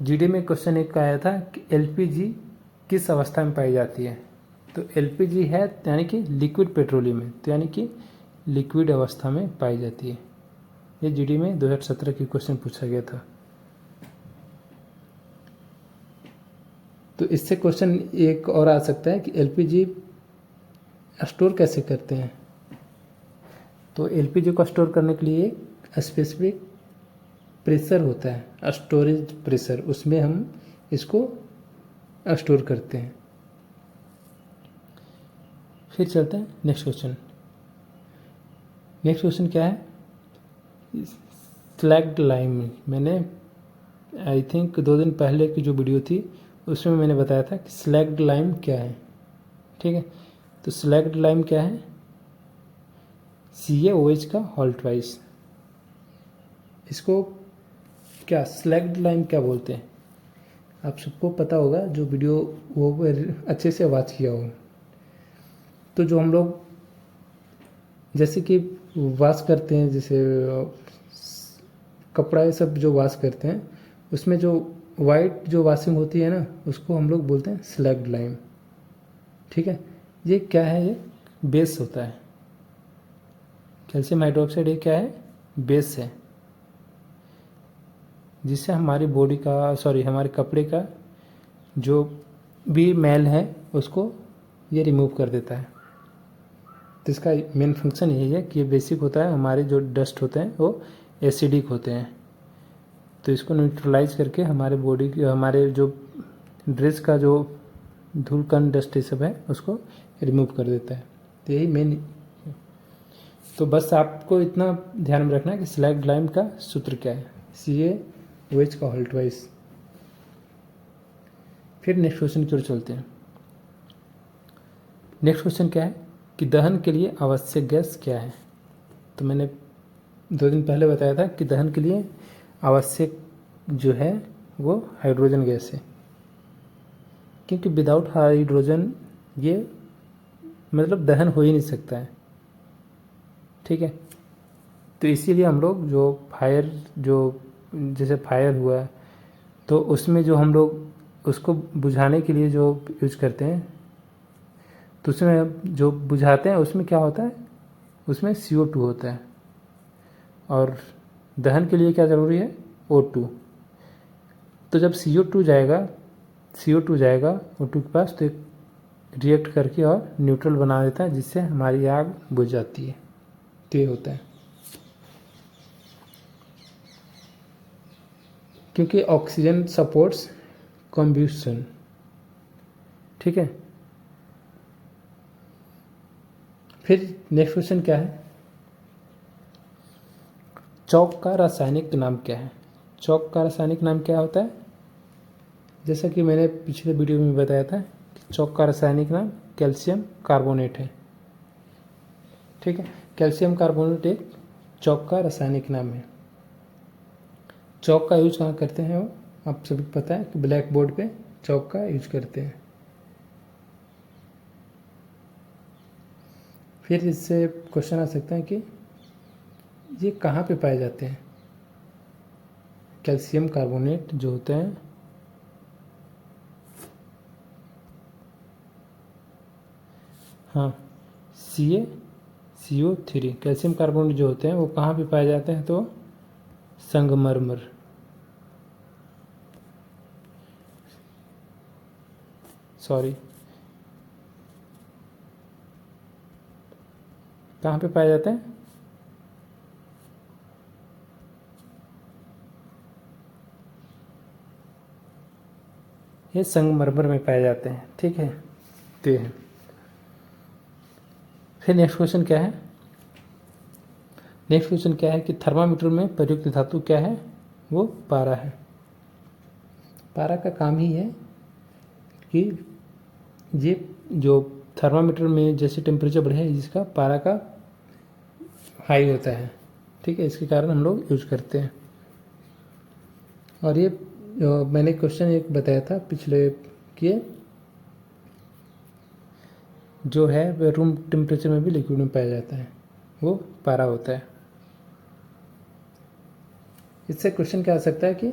जीडी में क्वेश्चन एक आया था कि एलपीजी किस अवस्था में पाई जाती है? तो एलपीजी है यानी कि लिक्विड पेट्रोलियम है, तो यानी कि लिक्विड अवस्था में पाई जाती है। ये जीडी में 2017 की क्वेश्चन पूछा गया था। तो इससे क्वेश्चन एक और आ सकता है कि एलपीजी स्टोर कैसे करते हैं? तो एलपीजी को स्टोर करने के लिए एक स्पेसिफिक प्रेशर होता है, स्टोरेज प्रेशर, उसमें हम इसको स्टोर करते हैं। फिर चलते हैं नेक्स्ट क्वेश्चन। नेक्स्ट क्वेश्चन क्या है? Slagged lime. मैंने आई थिंक 2 दिन पहले की जो वीडियो थी उसमें मैंने बताया था कि स्लैग्ड लाइम क्या है। ठीक है, तो स्लैग्ड लाइम क्या है? CaOH का होल ट्वाइस। इसको क्या स्लैग्ड लाइम क्या बोलते हैं? आप सबको पता होगा, जो वीडियो वो अच्छे से वॉच किया हो। तो जो हम लोग जैसे कि वॉश करते हैं, जैसे कपड़ा ये सब जो वॉश करते हैं, उसमें जो वाइट जो वॉशिंग होती है ना, उसको हम लोग बोलते हैं स्लैग्ड लाइम। ठीक है, ये क्या है? ये बेस होता है। कैल्शियम हाइड्रोक्साइड ये क्या है? बेस है, जिससे हमारी बॉडी का हमारे कपड़े का जो भी मैल है उसको ये रिमूव कर देता है। तो इसका मेन फंक्शन यही है कि ये बेसिक होता है। हमारे जो डस्ट होते हैं वो एसिडिक होते हैं, तो इसको न्यूट्रलाइज करके हमारे बॉडी की, हमारे जो ड्रेस का जो धूल कण डस्ट ये सब है उसको रिमूव कर देता है। तो यही मेन। तो बस आपको इतना ध्यान में रखना है कि स्लैग्ड लाइम का सूत्र क्या है? CaOH का होल ट्वाइस। फिर नेक्स्ट क्वेश्चन की ओर चलते हैं। नेक्स्ट क्वेश्चन क्या है कि दहन के लिए आवश्यक गैस क्या है? तो मैंने 2 दिन पहले बताया था कि दहन के लिए आवश्यक जो है वो हाइड्रोजन गैस है, क्योंकि विदाउट हाइड्रोजन ये मतलब दहन हो ही नहीं सकता है। ठीक है, तो इसीलिए हम लोग जो फायर, जो जैसे फायर हुआ तो उसमें जो हम लोग उसको बुझाने के लिए जो यूज करते हैं, तो उसमें जो बुझाते हैं उसमें क्या होता है? उसमें CO2 होता है। और दहन के लिए क्या ज़रूरी है? O2। तो जब CO2 जाएगा O2 के पास, तो एक रिएक्ट करके और न्यूट्रल बना देता है, जिससे हमारी आग बुझ जाती है। तो ये होता है, क्योंकि ऑक्सीजन सपोर्ट्स कॉम्बस्शन। ठीक है, फिर नेक्स्ट क्वेश्चन क्या है? चॉक का रासायनिक नाम क्या है? चॉक का रासायनिक नाम क्या होता है? जैसा कि मैंने पिछले वीडियो में बताया था कि चॉक का रासायनिक नाम कैल्शियम कार्बोनेट है। ठीक है, कैल्शियम कार्बोनेट एक चौक का रासायनिक नाम है। चौक का यूज कहाँ करते हैं वो आप सभी को पता है कि ब्लैक बोर्ड पे चौक का यूज करते हैं। फिर इससे क्वेश्चन आ सकता है कि ये कहाँ पे पाए जाते हैं। कैल्शियम कार्बोनेट जो होते हैं हाँ CaCO3 कैल्शियम कार्बोनेट जो होते हैं वो कहाँ पे पाए जाते हैं तो संगमरमर कहाँ पे पाए जाते हैं ये संगमरमर में पाए जाते हैं। ठीक है तो ये है। फिर नेक्स्ट क्वेश्चन क्या है। नेक्स्ट क्वेश्चन क्या है कि थर्मामीटर में प्रयुक्त धातु क्या है वो पारा है। पारा का काम ही है कि ये जो थर्मामीटर में जैसे टेम्परेचर बढ़े जिसका पारा का हाई होता है। ठीक है इसके कारण हम लोग यूज करते हैं। और ये मैंने क्वेश्चन एक बताया था पिछले कि जो है वह रूम टेम्परेचर में भी लिक्विड में पाया जाता है वो पारा होता है। इससे क्वेश्चन क्या आ सकता है कि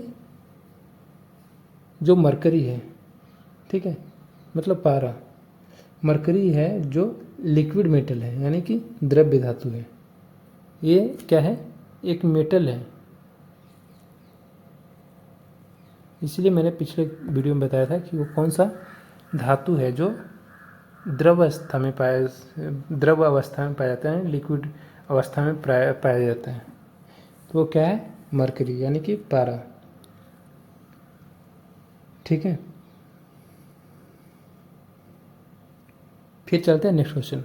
जो मरकरी है ठीक है मतलब पारा मरकरी है जो लिक्विड मेटल है यानी कि द्रव्य धातु है। ये क्या है एक मेटल है। इसलिए मैंने पिछले वीडियो में बताया था कि वो कौन सा धातु है जो द्रव अवस्था में पाया जाता है लिक्विड अवस्था में पाया जाता है। तो वो क्या है मरकरी यानी कि पारा। ठीक है फिर चलते हैं नेक्स्ट क्वेश्चन।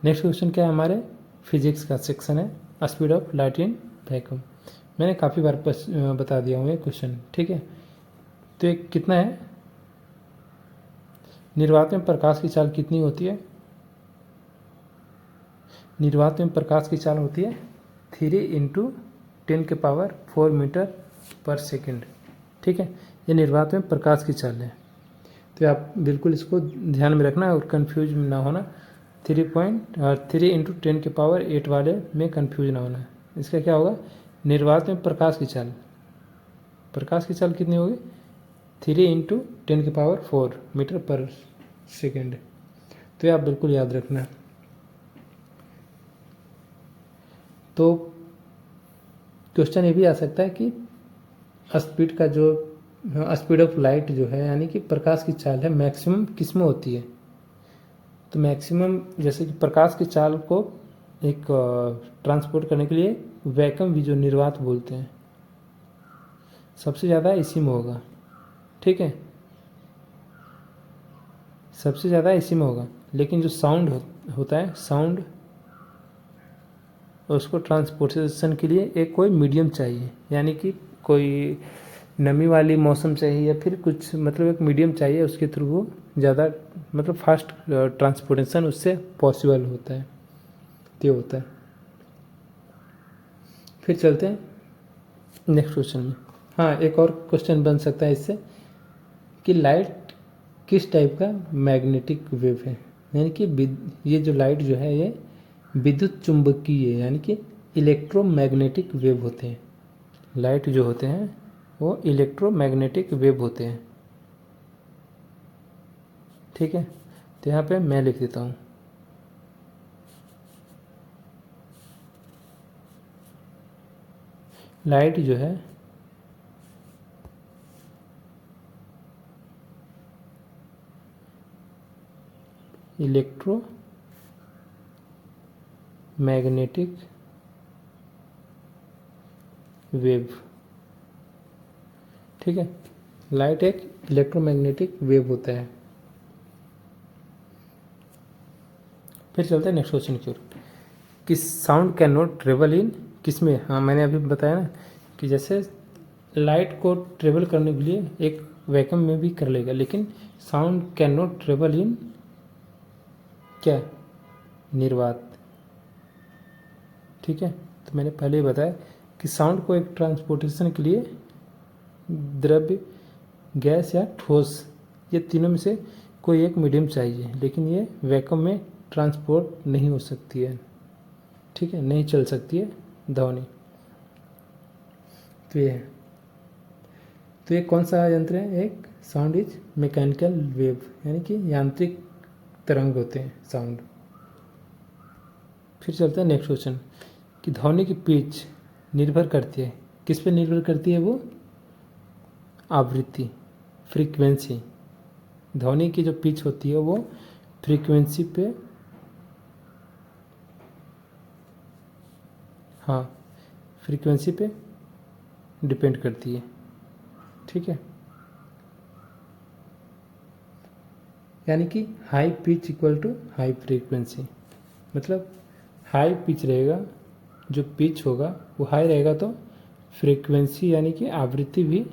नेक्स्ट क्वेश्चन क्या है हमारे फिजिक्स का सेक्शन है speed of light in vacuum. मैंने काफ़ी बार बता दिया हूँ ये क्वेश्चन। ठीक है तो ये कितना है निर्वात में प्रकाश की चाल कितनी होती है। निर्वात में प्रकाश की चाल होती है 3 × 10⁴ मीटर/सेकंड। ठीक है ये निर्वात में प्रकाश की चाल है। तो आप बिल्कुल इसको ध्यान में रखना और कंफ्यूज ना होना। 3 × 10⁸ वाले में कंफ्यूज ना होना। इसका क्या होगा निर्वात में प्रकाश की चाल कितनी होगी 3 × 10⁴ मीटर/सेकंड। तो ये आप बिल्कुल याद रखना। तो क्वेश्चन ये भी आ सकता है कि स्पीड का जो स्पीड ऑफ लाइट जो है यानी कि प्रकाश की चाल है मैक्सिमम किस में होती है। तो मैक्सिमम जैसे कि प्रकाश की चाल को एक ट्रांसपोर्ट करने के लिए वैक्यूम भी जो निर्वात बोलते हैं सबसे ज़्यादा इसी में होगा। ठीक है सबसे ज़्यादा इसी में होगा। लेकिन जो साउंड होता है साउंड उसको ट्रांसपोर्टेशन के लिए एक कोई मीडियम चाहिए यानी कि कोई नमी वाली मौसम चाहिए या फिर कुछ मतलब एक मीडियम चाहिए उसके थ्रू वो ज़्यादा मतलब फास्ट ट्रांसपोर्टेशन उससे पॉसिबल होता है तो होता है। फिर चलते हैं नेक्स्ट क्वेश्चन में। हाँ एक और क्वेश्चन बन सकता है इससे कि लाइट किस टाइप का मैग्नेटिक वेव है। यानी कि ये जो लाइट जो है ये विद्युत चुंबकीय यानी कि इलेक्ट्रोमैग्नेटिक वेव होते हैं। लाइट जो होते हैं वो इलेक्ट्रोमैग्नेटिक वेव होते हैं। ठीक है तो यहाँ पे मैं लिख देता हूँ लाइट जो है इलेक्ट्रोमैग्नेटिक वेव। ठीक है लाइट एक इलेक्ट्रोमैग्नेटिक वेव होता है। फिर चलते हैं नेक्स्ट क्वेश्चन की ओर कि sound can not travel in किस में। हाँ मैंने अभी बताया ना कि जैसे लाइट को ट्रेवल करने के लिए एक वैक्यूम में भी कर लेगा लेकिन sound can not travel in क्या निर्वात। ठीक है। तो मैंने पहले ही बताया कि साउंड को एक ट्रांसपोर्टेशन के लिए द्रव्य, गैस या ठोस, ये तीनों में से कोई एक मीडियम चाहिए, लेकिन ये वैक्यूम में ट्रांसपोर्ट नहीं हो सकती है, ठीक है, नहीं चल सकती है ध्वनि। तो ये है, तो ये कौन सा यंत्र है? एक साउंड इज मैकेनिकल वेव, यानी कि यांत्रिक तरंग होते हैं साउंड। फिर चलते हैं नेक्स्ट क्वेश्चन कि ध्वनि की पिच निर्भर करती है, किस पे निर्भर करती है? वो आवृत्ति, फ्रीक्वेंसी। ध्वनि की जो पिच होती है वो फ्रीक्वेंसी पे, हाँ, फ्रीक्वेंसी पे डिपेंड करती है, ठीक है। यानी कि high pitch equal to high frequency, मतलब हाई पिच रहेगा, जो पिच होगा वो हाई रहेगा तो फ्रीक्वेंसी यानी कि आवृत्ति भी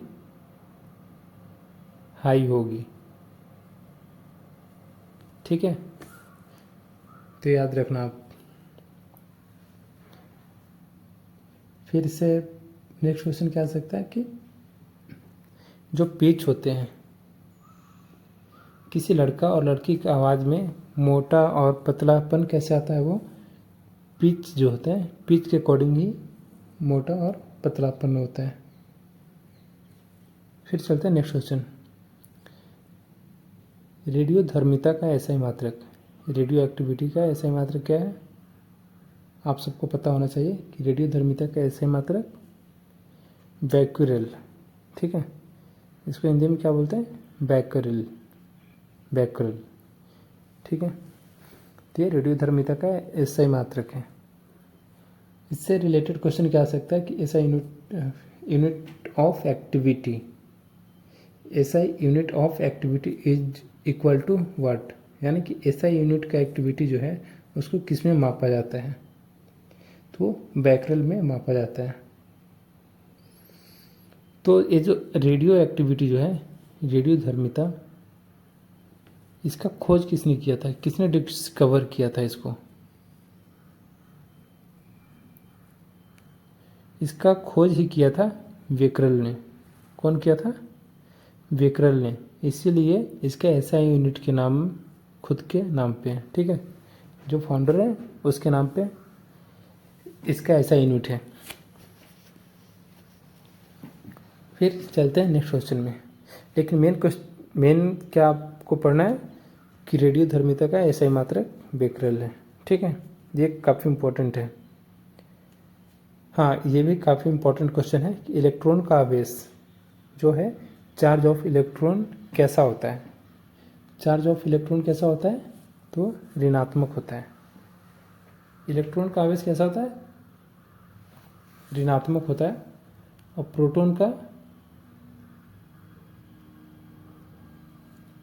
हाई होगी, ठीक है। तो याद रखना आप। फिर से नेक्स्ट क्वेश्चन क्या आ सकता है कि जो पिच होते हैं, किसी लड़का और लड़की की आवाज़ में मोटा और पतलापन कैसे आता है? वो पिच जो होता है, पिच के अकॉर्डिंग ही मोटा और पतलापन होता है। फिर चलते हैं नेक्स्ट क्वेश्चन, रेडियो धर्मिता का एसआई मात्रक, रेडियो एक्टिविटी का एसआई मात्रक क्या है? आप सबको पता होना चाहिए कि रेडियो धर्मिता का एसआई मात्रक बैक्यूरेल, ठीक है। इसको हिंदी में क्या बोलते हैं? बैक्यूरेल, बैक्यूरेल, ठीक है। तो ये रेडियो धर्मिता का एसआई मात्रक है। इससे रिलेटेड क्वेश्चन क्या आ सकता है कि SI unit of activity, SI unit of activity is equal to what, यानी कि एसआई यूनिट का एक्टिविटी जो है उसको किस में मापा जाता है? तो बैक्यूरेल में मापा जाता है। तो ये जो रेडियो एक्टिविटी जो है, रेडियो धर्मिता, इसका खोज किसने किया था? किसने डिस्कवर किया था इसको? इसका खोज ही किया था बेकरल ने। कौन किया था? बेकरल ने। इसीलिए इसका एसआई यूनिट के नाम खुद के नाम पे है, ठीक है। जो फाउंडर है उसके नाम पे इसका एसआई यूनिट है। फिर चलते हैं नेक्स्ट क्वेश्चन में, लेकिन मेन क्या आपको पढ़ना है कि रेडियो धर्मिता का एसआई मात्रक बेकरल है, ठीक है। ये काफ़ी इम्पोर्टेंट है। हाँ, ये भी काफ़ी इम्पोर्टेंट क्वेश्चन है कि इलेक्ट्रॉन का आवेश जो है, चार्ज ऑफ इलेक्ट्रॉन कैसा होता है? चार्ज ऑफ इलेक्ट्रॉन कैसा होता है? तो ऋणात्मक होता है। इलेक्ट्रॉन का आवेश कैसा होता है? ऋणात्मक होता है। और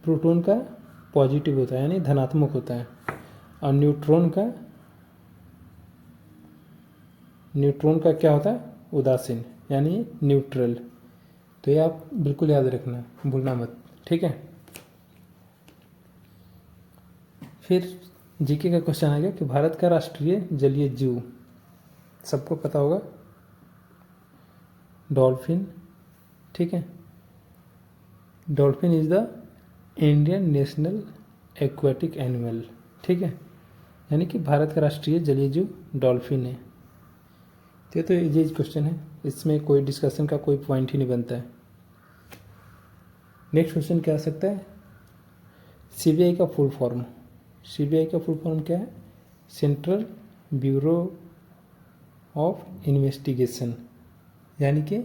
प्रोटॉन का पॉजिटिव होता है, यानी धनात्मक होता है। और न्यूट्रॉन का क्या होता है? उदासीन, यानी न्यूट्रल। तो ये आप बिल्कुल याद रखना, भूलना मत, ठीक है। फिर जीके का क्वेश्चन आ गया कि भारत का राष्ट्रीय जलीय जीव, सबको पता होगा, डॉल्फिन, ठीक है। Dolphin is the Indian national aquatic animal, ठीक है। यानी कि भारत का राष्ट्रीय जलीय जीव डॉल्फिन है। तो ये क्वेश्चन है, इसमें कोई डिस्कशन का कोई पॉइंट ही नहीं बनता है। नेक्स्ट क्वेश्चन क्या आ सकता है? सीबीआई का फुल फॉर्म, सीबीआई का फुल फॉर्म क्या है? सेंट्रल ब्यूरो ऑफ इन्वेस्टिगेशन, यानी कि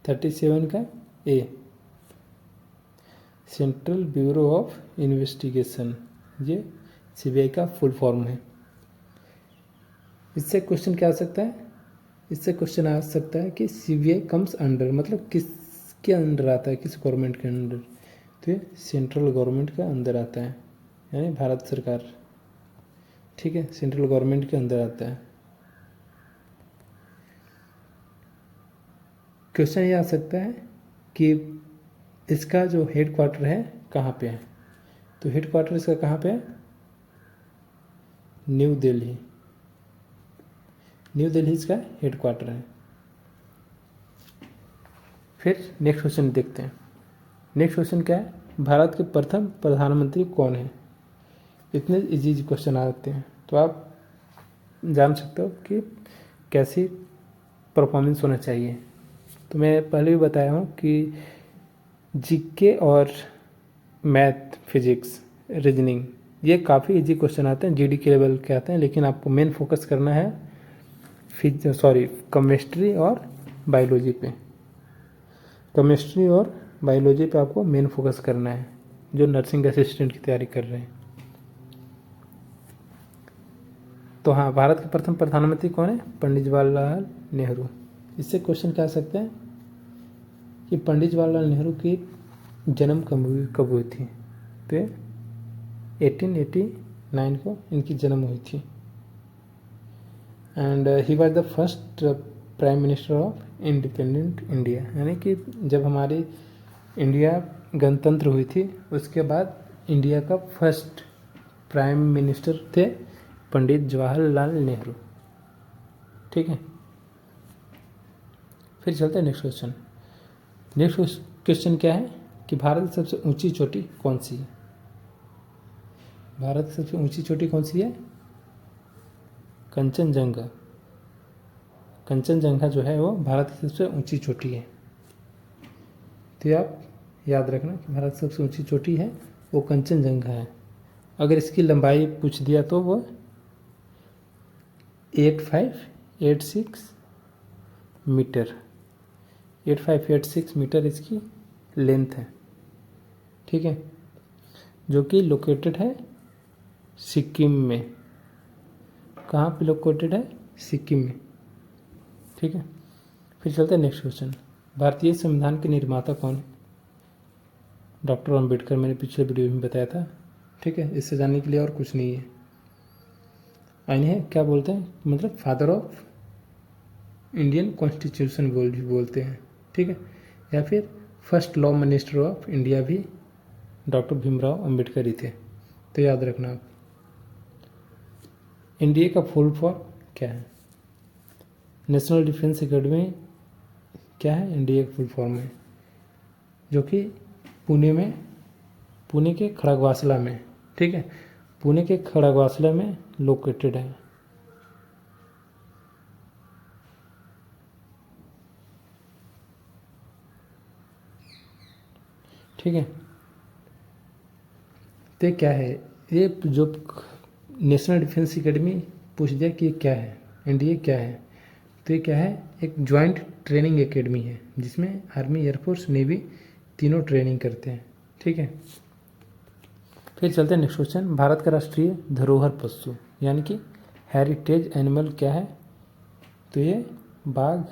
37 का ए, सेंट्रल ब्यूरो ऑफ इन्वेस्टिगेशन, ये सीबीआई का फुल फॉर्म है। इससे क्वेश्चन क्या आ सकता है? इससे क्वेश्चन आ सकता है कि सीबीआई कम्स अंडर, मतलब किसके अंडर आता है, किस गवर्नमेंट के अंडर? तो ये सेंट्रल गवर्नमेंट के अंदर आता है, यानी भारत सरकार, ठीक है, सेंट्रल गवर्नमेंट के अंदर आता है। क्वेश्चन ये आ सकता है कि इसका जो हेड क्वार्टर है कहाँ पे है? तो हेड क्वार्टर इसका कहाँ पे है? न्यू दिल्ली, न्यू दिल्ली इसका हेडक्वार्टर है। फिर नेक्स्ट क्वेश्चन देखते हैं। नेक्स्ट क्वेश्चन क्या है, भारत के प्रथम प्रधानमंत्री कौन है। इतने इजी क्वेश्चन आते हैं तो आप जान सकते हो कि कैसी परफॉर्मेंस होना चाहिए। तो मैं पहले भी बताया हूँ कि जीके और मैथ, फिजिक्स, रीजनिंग ये काफ़ी इजी क्वेश्चन आते हैं, जीडी के लेवल के आते हैं, लेकिन आपको मेन फोकस करना है केमिस्ट्री और बायोलॉजी पे। केमिस्ट्री और बायोलॉजी पे आपको मेन फोकस करना है जो नर्सिंग असिस्टेंट की तैयारी कर रहे हैं। तो हाँ, भारत के प्रथम प्रधानमंत्री कौन है, पंडित जवाहरलाल नेहरू। इससे क्वेश्चन क्या आ सकते हैं कि पंडित जवाहरलाल नेहरू की जन्म कब हुई थी। तो 1889 को इनकी जन्म हुई थी। And he was the first prime minister of independent India, यानी कि जब हमारी इंडिया गणतंत्र हुई थी उसके बाद इंडिया का फर्स्ट प्राइम मिनिस्टर थे पंडित जवाहरलाल नेहरू। ठीक है, फिर चलते हैं नेक्स्ट क्वेश्चन। नेक्स्ट क्वेश्चन क्या है कि भारत की सबसे ऊंची चोटी कौन सी है। भारत की सबसे ऊंची चोटी कौन सी है, कंचनजंगा। कंचनजंगा जो है वो भारत की सबसे ऊंची चोटी है। तो आप याद रखना कि भारत की सबसे ऊंची चोटी है वो कंचनजंगा है। अगर इसकी लंबाई पूछ दिया तो वो 8586 मीटर, 8586 मीटर इसकी लेंथ है। ठीक है, जो कि लोकेटेड है सिक्किम में। कहाँ पे लोकेटेड है, सिक्किम में। ठीक है, फिर चलते हैं नेक्स्ट क्वेश्चन। भारतीय संविधान के निर्माता कौन है, डॉक्टर अंबेडकर। मैंने पिछले वीडियो में बताया था। ठीक है, इससे जानने के लिए और कुछ नहीं है। इन्हें क्या बोलते हैं, मतलब फादर ऑफ इंडियन कॉन्स्टिट्यूशन बोलते हैं। ठीक है, या फिर first law minister of India भी डॉक्टर भीमराव अंबेडकर ही थे। तो याद रखना आप। एनडीए का फुल फॉर्म क्या है, नेशनल डिफेंस एकेडमी क्या है, एनडीए का फुल फॉर्म है, जो कि पुणे के खड़गवासला में। ठीक है, पुणे के खड़गवासला में लोकेटेड है। ठीक है, तो क्या है ये, जो नेशनल डिफेंस एकेडमी पूछ दिया कि क्या है, एनडीए क्या है। तो ये क्या है, एक ज्वाइंट ट्रेनिंग एकेडमी है जिसमें आर्मी, एयरफोर्स, नेवी तीनों ट्रेनिंग करते हैं। ठीक है, फिर चलते हैं नेक्स्ट क्वेश्चन। भारत का राष्ट्रीय धरोहर पशु यानी कि हेरिटेज एनिमल क्या है। तो ये बाघ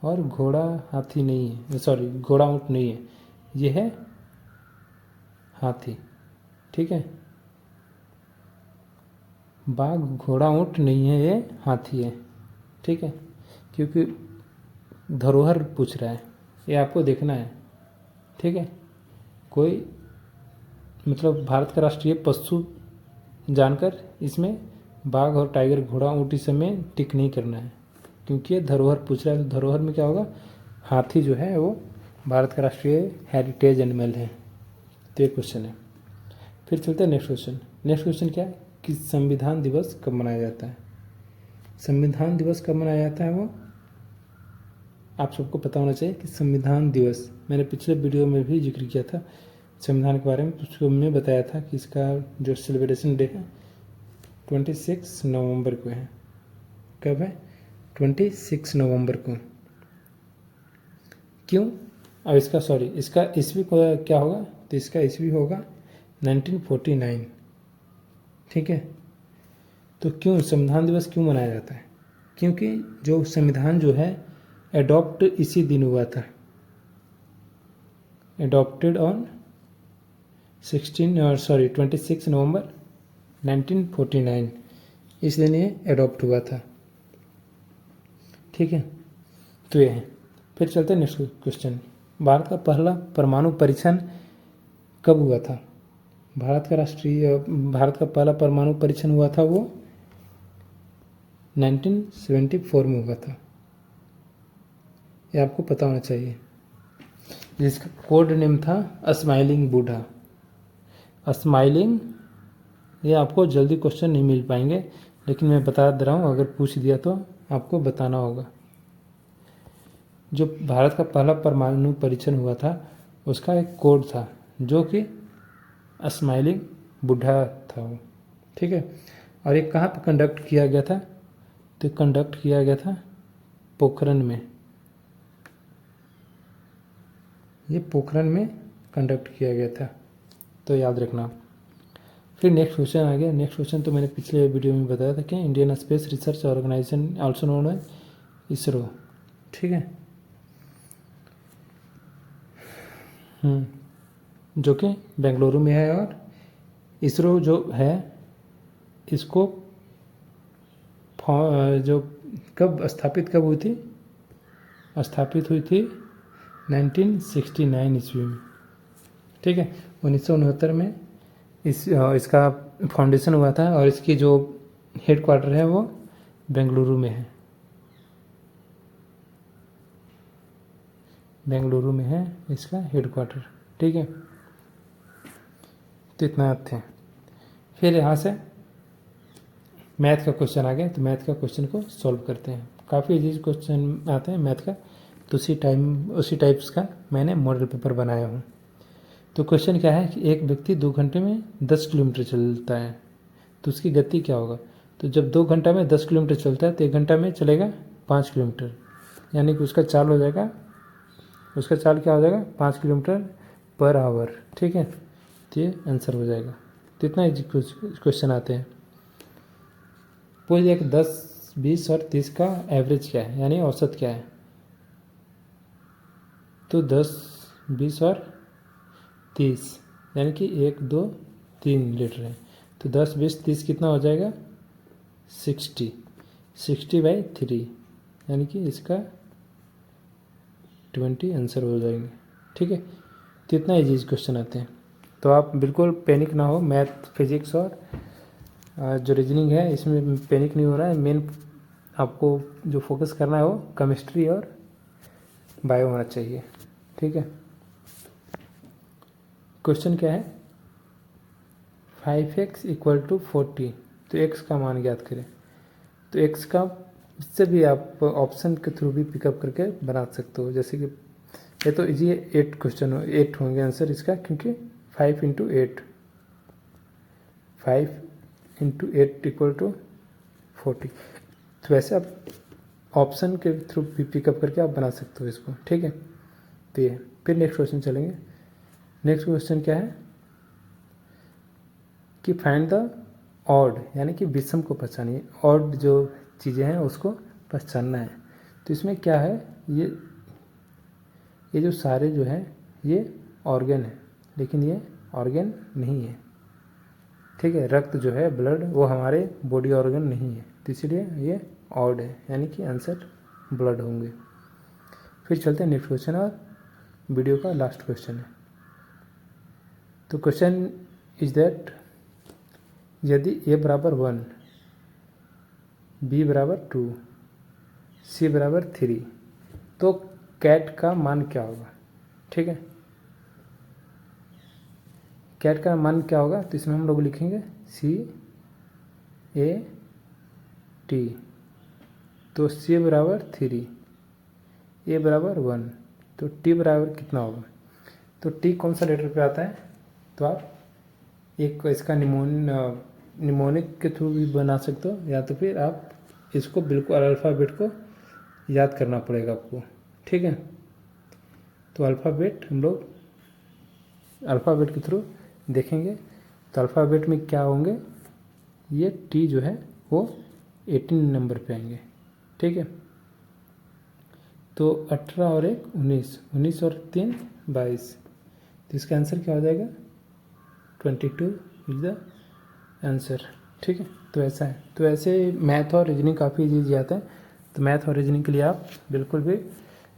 और घोड़ा हाथी नहीं है, घोड़ा ऊँट नहीं है, ये है हाथी। ठीक है, बाघ घोड़ा ऊँट नहीं है, ये हाथी है। ठीक है, क्योंकि धरोहर पूछ रहा है, ये आपको देखना है। ठीक है, कोई मतलब भारत का राष्ट्रीय पशु जानकर इसमें बाघ और टाइगर, घोड़ा ऊँट इस समय टिक नहीं करना है, क्योंकि ये धरोहर पूछ रहा है। तो धरोहर में क्या होगा, हाथी जो है वो भारत का राष्ट्रीय हेरिटेज एनिमल है। तो ये क्वेश्चन है। फिर चलते हैं नेक्स्ट क्वेश्चन। नेक्स्ट क्वेश्चन क्या है कि संविधान दिवस कब मनाया जाता है। संविधान दिवस कब मनाया जाता है वो आप सबको पता होना चाहिए कि संविधान दिवस, मैंने पिछले वीडियो में भी जिक्र किया था संविधान के बारे में। उसको मैं बताया था कि इसका जो सेलिब्रेशन डे है 26 नवंबर को है। कब है, 26 नवंबर को। क्यों, अब इसका ईस्वी क्या होगा, तो इसका ईस्वी होगा 1949। ठीक है, तो क्यों संविधान दिवस क्यों मनाया जाता है, क्योंकि जो संविधान जो है एडॉप्ट इसी दिन हुआ था, एडॉप्टेड ऑन 26 नवंबर 1949, इस दिन ये एडॉप्ट हुआ था। ठीक है, तो ये है। फिर चलते हैं नेक्स्ट क्वेश्चन। भारत का पहला परमाणु परीक्षण कब हुआ था। भारत का पहला परमाणु परीक्षण हुआ था वो 1974 में हुआ था, ये आपको पता होना चाहिए। जिसका कोड नेम था स्माइलिंग बूढ़ा। स्माइलिंग, ये आपको जल्दी क्वेश्चन नहीं मिल पाएंगे, लेकिन मैं बता दे रहा हूँ, अगर पूछ दिया तो आपको बताना होगा। जो भारत का पहला परमाणु परीक्षण हुआ था उसका एक कोड था जो कि स्माइलिंग बुढ़ा था वो, ठीक है। और ये कहाँ पर कंडक्ट किया गया था? तो कंडक्ट किया गया था पोखरण में, ये पोखरण में कंडक्ट किया गया था, तो याद रखना। फिर नेक्स्ट क्वेश्चन आ गया। नेक्स्ट क्वेश्चन तो मैंने पिछले वीडियो में बताया था कि Indian space research organisation also known है इसरो, ठीक है, जो कि बेंगलुरु में है। और इसरो जो है इसको जो कब स्थापित हुई थी? स्थापित हुई थी 1969 ईस्वी में, ठीक है। 1969 में इसका फाउंडेशन हुआ था और इसकी जो हेड क्वार्टर है वो बेंगलुरु में है, बेंगलुरु में है इसका हेड क्वार्टर, ठीक है। तो इतना थे। फिर यहाँ से मैथ का क्वेश्चन आ गया, तो मैथ का क्वेश्चन को सॉल्व करते हैं। काफ़ी इजी क्वेश्चन आते हैं मैथ का, तो उसी टाइप्स का मैंने मॉडल पेपर बनाया हूँ। तो क्वेश्चन क्या है कि एक व्यक्ति 2 घंटे में 10 किलोमीटर चलता है, तो उसकी गति क्या होगा? तो जब 2 घंटा में 10 किलोमीटर चलता है तो 1 घंटा में चलेगा 5 किलोमीटर, यानी कि उसका चाल हो जाएगा, उसका चाल क्या हो जाएगा? 5 किलोमीटर पर आवर, ठीक है। तो ये आंसर हो जाएगा। तो इतना इजी क्वेश्चन आते हैं। पूछ दिया कि 10, 20 और 30 का एवरेज क्या है, यानी औसत क्या है? तो 10, 20 और 30 यानी कि 1, 2, 3 लीटर है। तो 10, 20, 30 कितना हो जाएगा? 60/3, यानी कि इसका 20 आंसर हो जाएंगे, ठीक है। तो इतना इजी क्वेश्चन आते हैं, तो आप बिल्कुल पैनिक ना हो। मैथ, फिजिक्स और जो रीजनिंग है इसमें पैनिक नहीं हो रहा है। मेन आपको जो फोकस करना है वो केमिस्ट्री और बायो होना चाहिए, ठीक है। क्वेश्चन क्या है? 5x = 40, तो x का मान ज्ञात करें। तो x का इससे भी आप ऑप्शन के थ्रू भी पिकअप करके बना सकते हो, जैसे कि ये तो इजी है, 8 क्वेश्चन 8 होंगे आंसर इसका, क्योंकि 5 × 8 = 40। तो वैसे आप ऑप्शन के थ्रू भी पिकअप करके आप बना सकते हो इसको, ठीक है। तो ये फिर नेक्स्ट क्वेश्चन चलेंगे। नेक्स्ट क्वेश्चन क्या है कि फाइंड द ऑड, यानी कि विषम को पहचानिए। ऑड जो चीज़ें हैं उसको पहचानना है। तो इसमें क्या है, ये जो सारे जो है ये ऑर्गन है, लेकिन ये ऑर्गन नहीं है, ठीक है। रक्त जो है, ब्लड, वो हमारे बॉडी ऑर्गन नहीं है, तो इसलिए ये ऑड है, यानी कि आंसर ब्लड होंगे। फिर चलते हैं नेक्स्ट क्वेश्चन, और वीडियो का लास्ट क्वेश्चन है। तो क्वेश्चन इज दैट यदि a = 1, b = 2, c = 3, तो कैट का मान क्या होगा, ठीक है। कैट का मान क्या होगा? तो इसमें हम लोग लिखेंगे CAT, तो C = 3, A = 1, तो T बराबर कितना होगा? तो T कौन सा लेटर पे आता है? तो आप एक इसका निमोनिक के थ्रू भी बना सकते हो, या तो फिर आप इसको बिल्कुल अल्फ़ाबेट को याद करना पड़ेगा आपको, ठीक है। तो अल्फ़ाबेट हम लोग अल्फ़ाबेट के थ्रू देखेंगे। तो अल्फ़ाबेट में क्या होंगे? ये T जो है वो 18 नंबर पे आएंगे, ठीक है। तो 18 और 1 19, 19 और 3 22, तो इसका आंसर क्या हो जाएगा? 22 इज द आंसर, ठीक है। तो ऐसा है। तो ऐसे मैथ और रीजनिंग काफ़ी ईजी आता है। तो मैथ और रीजनिंग के लिए आप बिल्कुल भी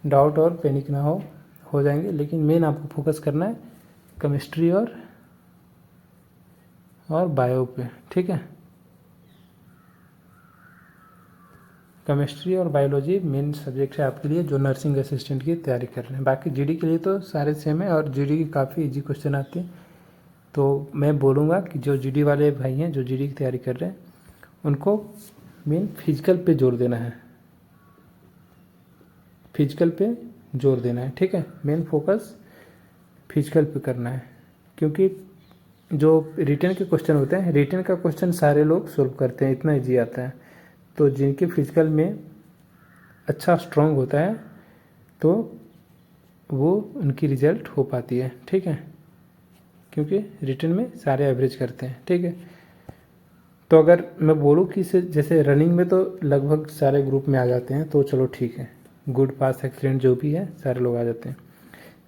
डाउट और पैनिक ना हो जाएंगे, लेकिन मेन आपको फोकस करना है केमिस्ट्री और बायो पे, ठीक है। केमिस्ट्री और बायोलॉजी मेन सब्जेक्ट है आपके लिए जो नर्सिंग असिस्टेंट की तैयारी कर रहे हैं। बाकी जीडी के लिए तो सारे सेम है और जीडी की काफ़ी इजी क्वेश्चन आते हैं। तो मैं बोलूँगा कि जो जीडी वाले भाई हैं जो जीडी की तैयारी कर रहे हैं उनको मेन फिजिकल पे जोर देना है, फिजिकल पे जोर देना है, ठीक है। मेन फोकस फिजिकल पे करना है, क्योंकि जो रिटन के क्वेश्चन होते हैं, रिटन का क्वेश्चन सारे लोग सोल्व करते हैं, इतना ईजी आता है। तो जिनके फिजिकल में अच्छा स्ट्रांग होता है तो वो उनकी रिजल्ट हो पाती है, ठीक है, क्योंकि रिटन में सारे एवरेज करते हैं, ठीक है। तो अगर मैं बोलूँ कि इसे जैसे रनिंग में तो लगभग सारे ग्रुप में आ जाते हैं, तो चलो ठीक है, गुड पास एक्सीलेंट जो भी है सारे लोग आ जाते हैं।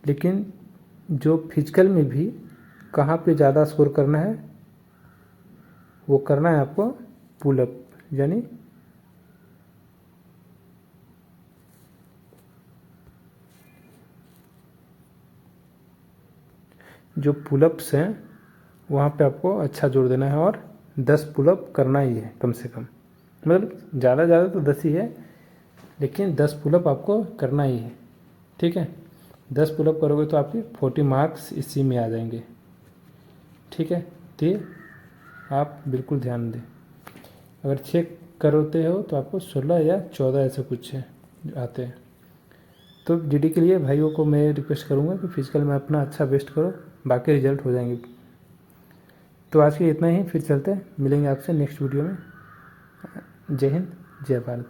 लेकिन जो फिजिकल में भी कहाँ पे ज़्यादा स्कोर करना है, वो करना है आपको पुलअप, यानी जो पुलअप्स हैं वहाँ पे आपको अच्छा जोर देना है और 10 पुलअप करना ही है कम से कम, मतलब ज़्यादा तो 10 ही है, लेकिन 10 पुलअप आपको करना ही है, ठीक है। 10 पुलअप करोगे तो आपके 40 मार्क्स इसी में आ जाएंगे, ठीक है। तो आप बिल्कुल ध्यान दें। अगर चेक करते हो तो आपको 16 या 14 ऐसे कुछ है आते हैं। तो जीडी के लिए भाइयों को मैं रिक्वेस्ट करूँगा कि फिजिकल में अपना अच्छा बेस्ट करो, बाकी रिजल्ट हो जाएंगे। तो आज के इतना ही, फिर चलते हैं, मिलेंगे आपसे नेक्स्ट वीडियो में। जय हिंद, जय भारत।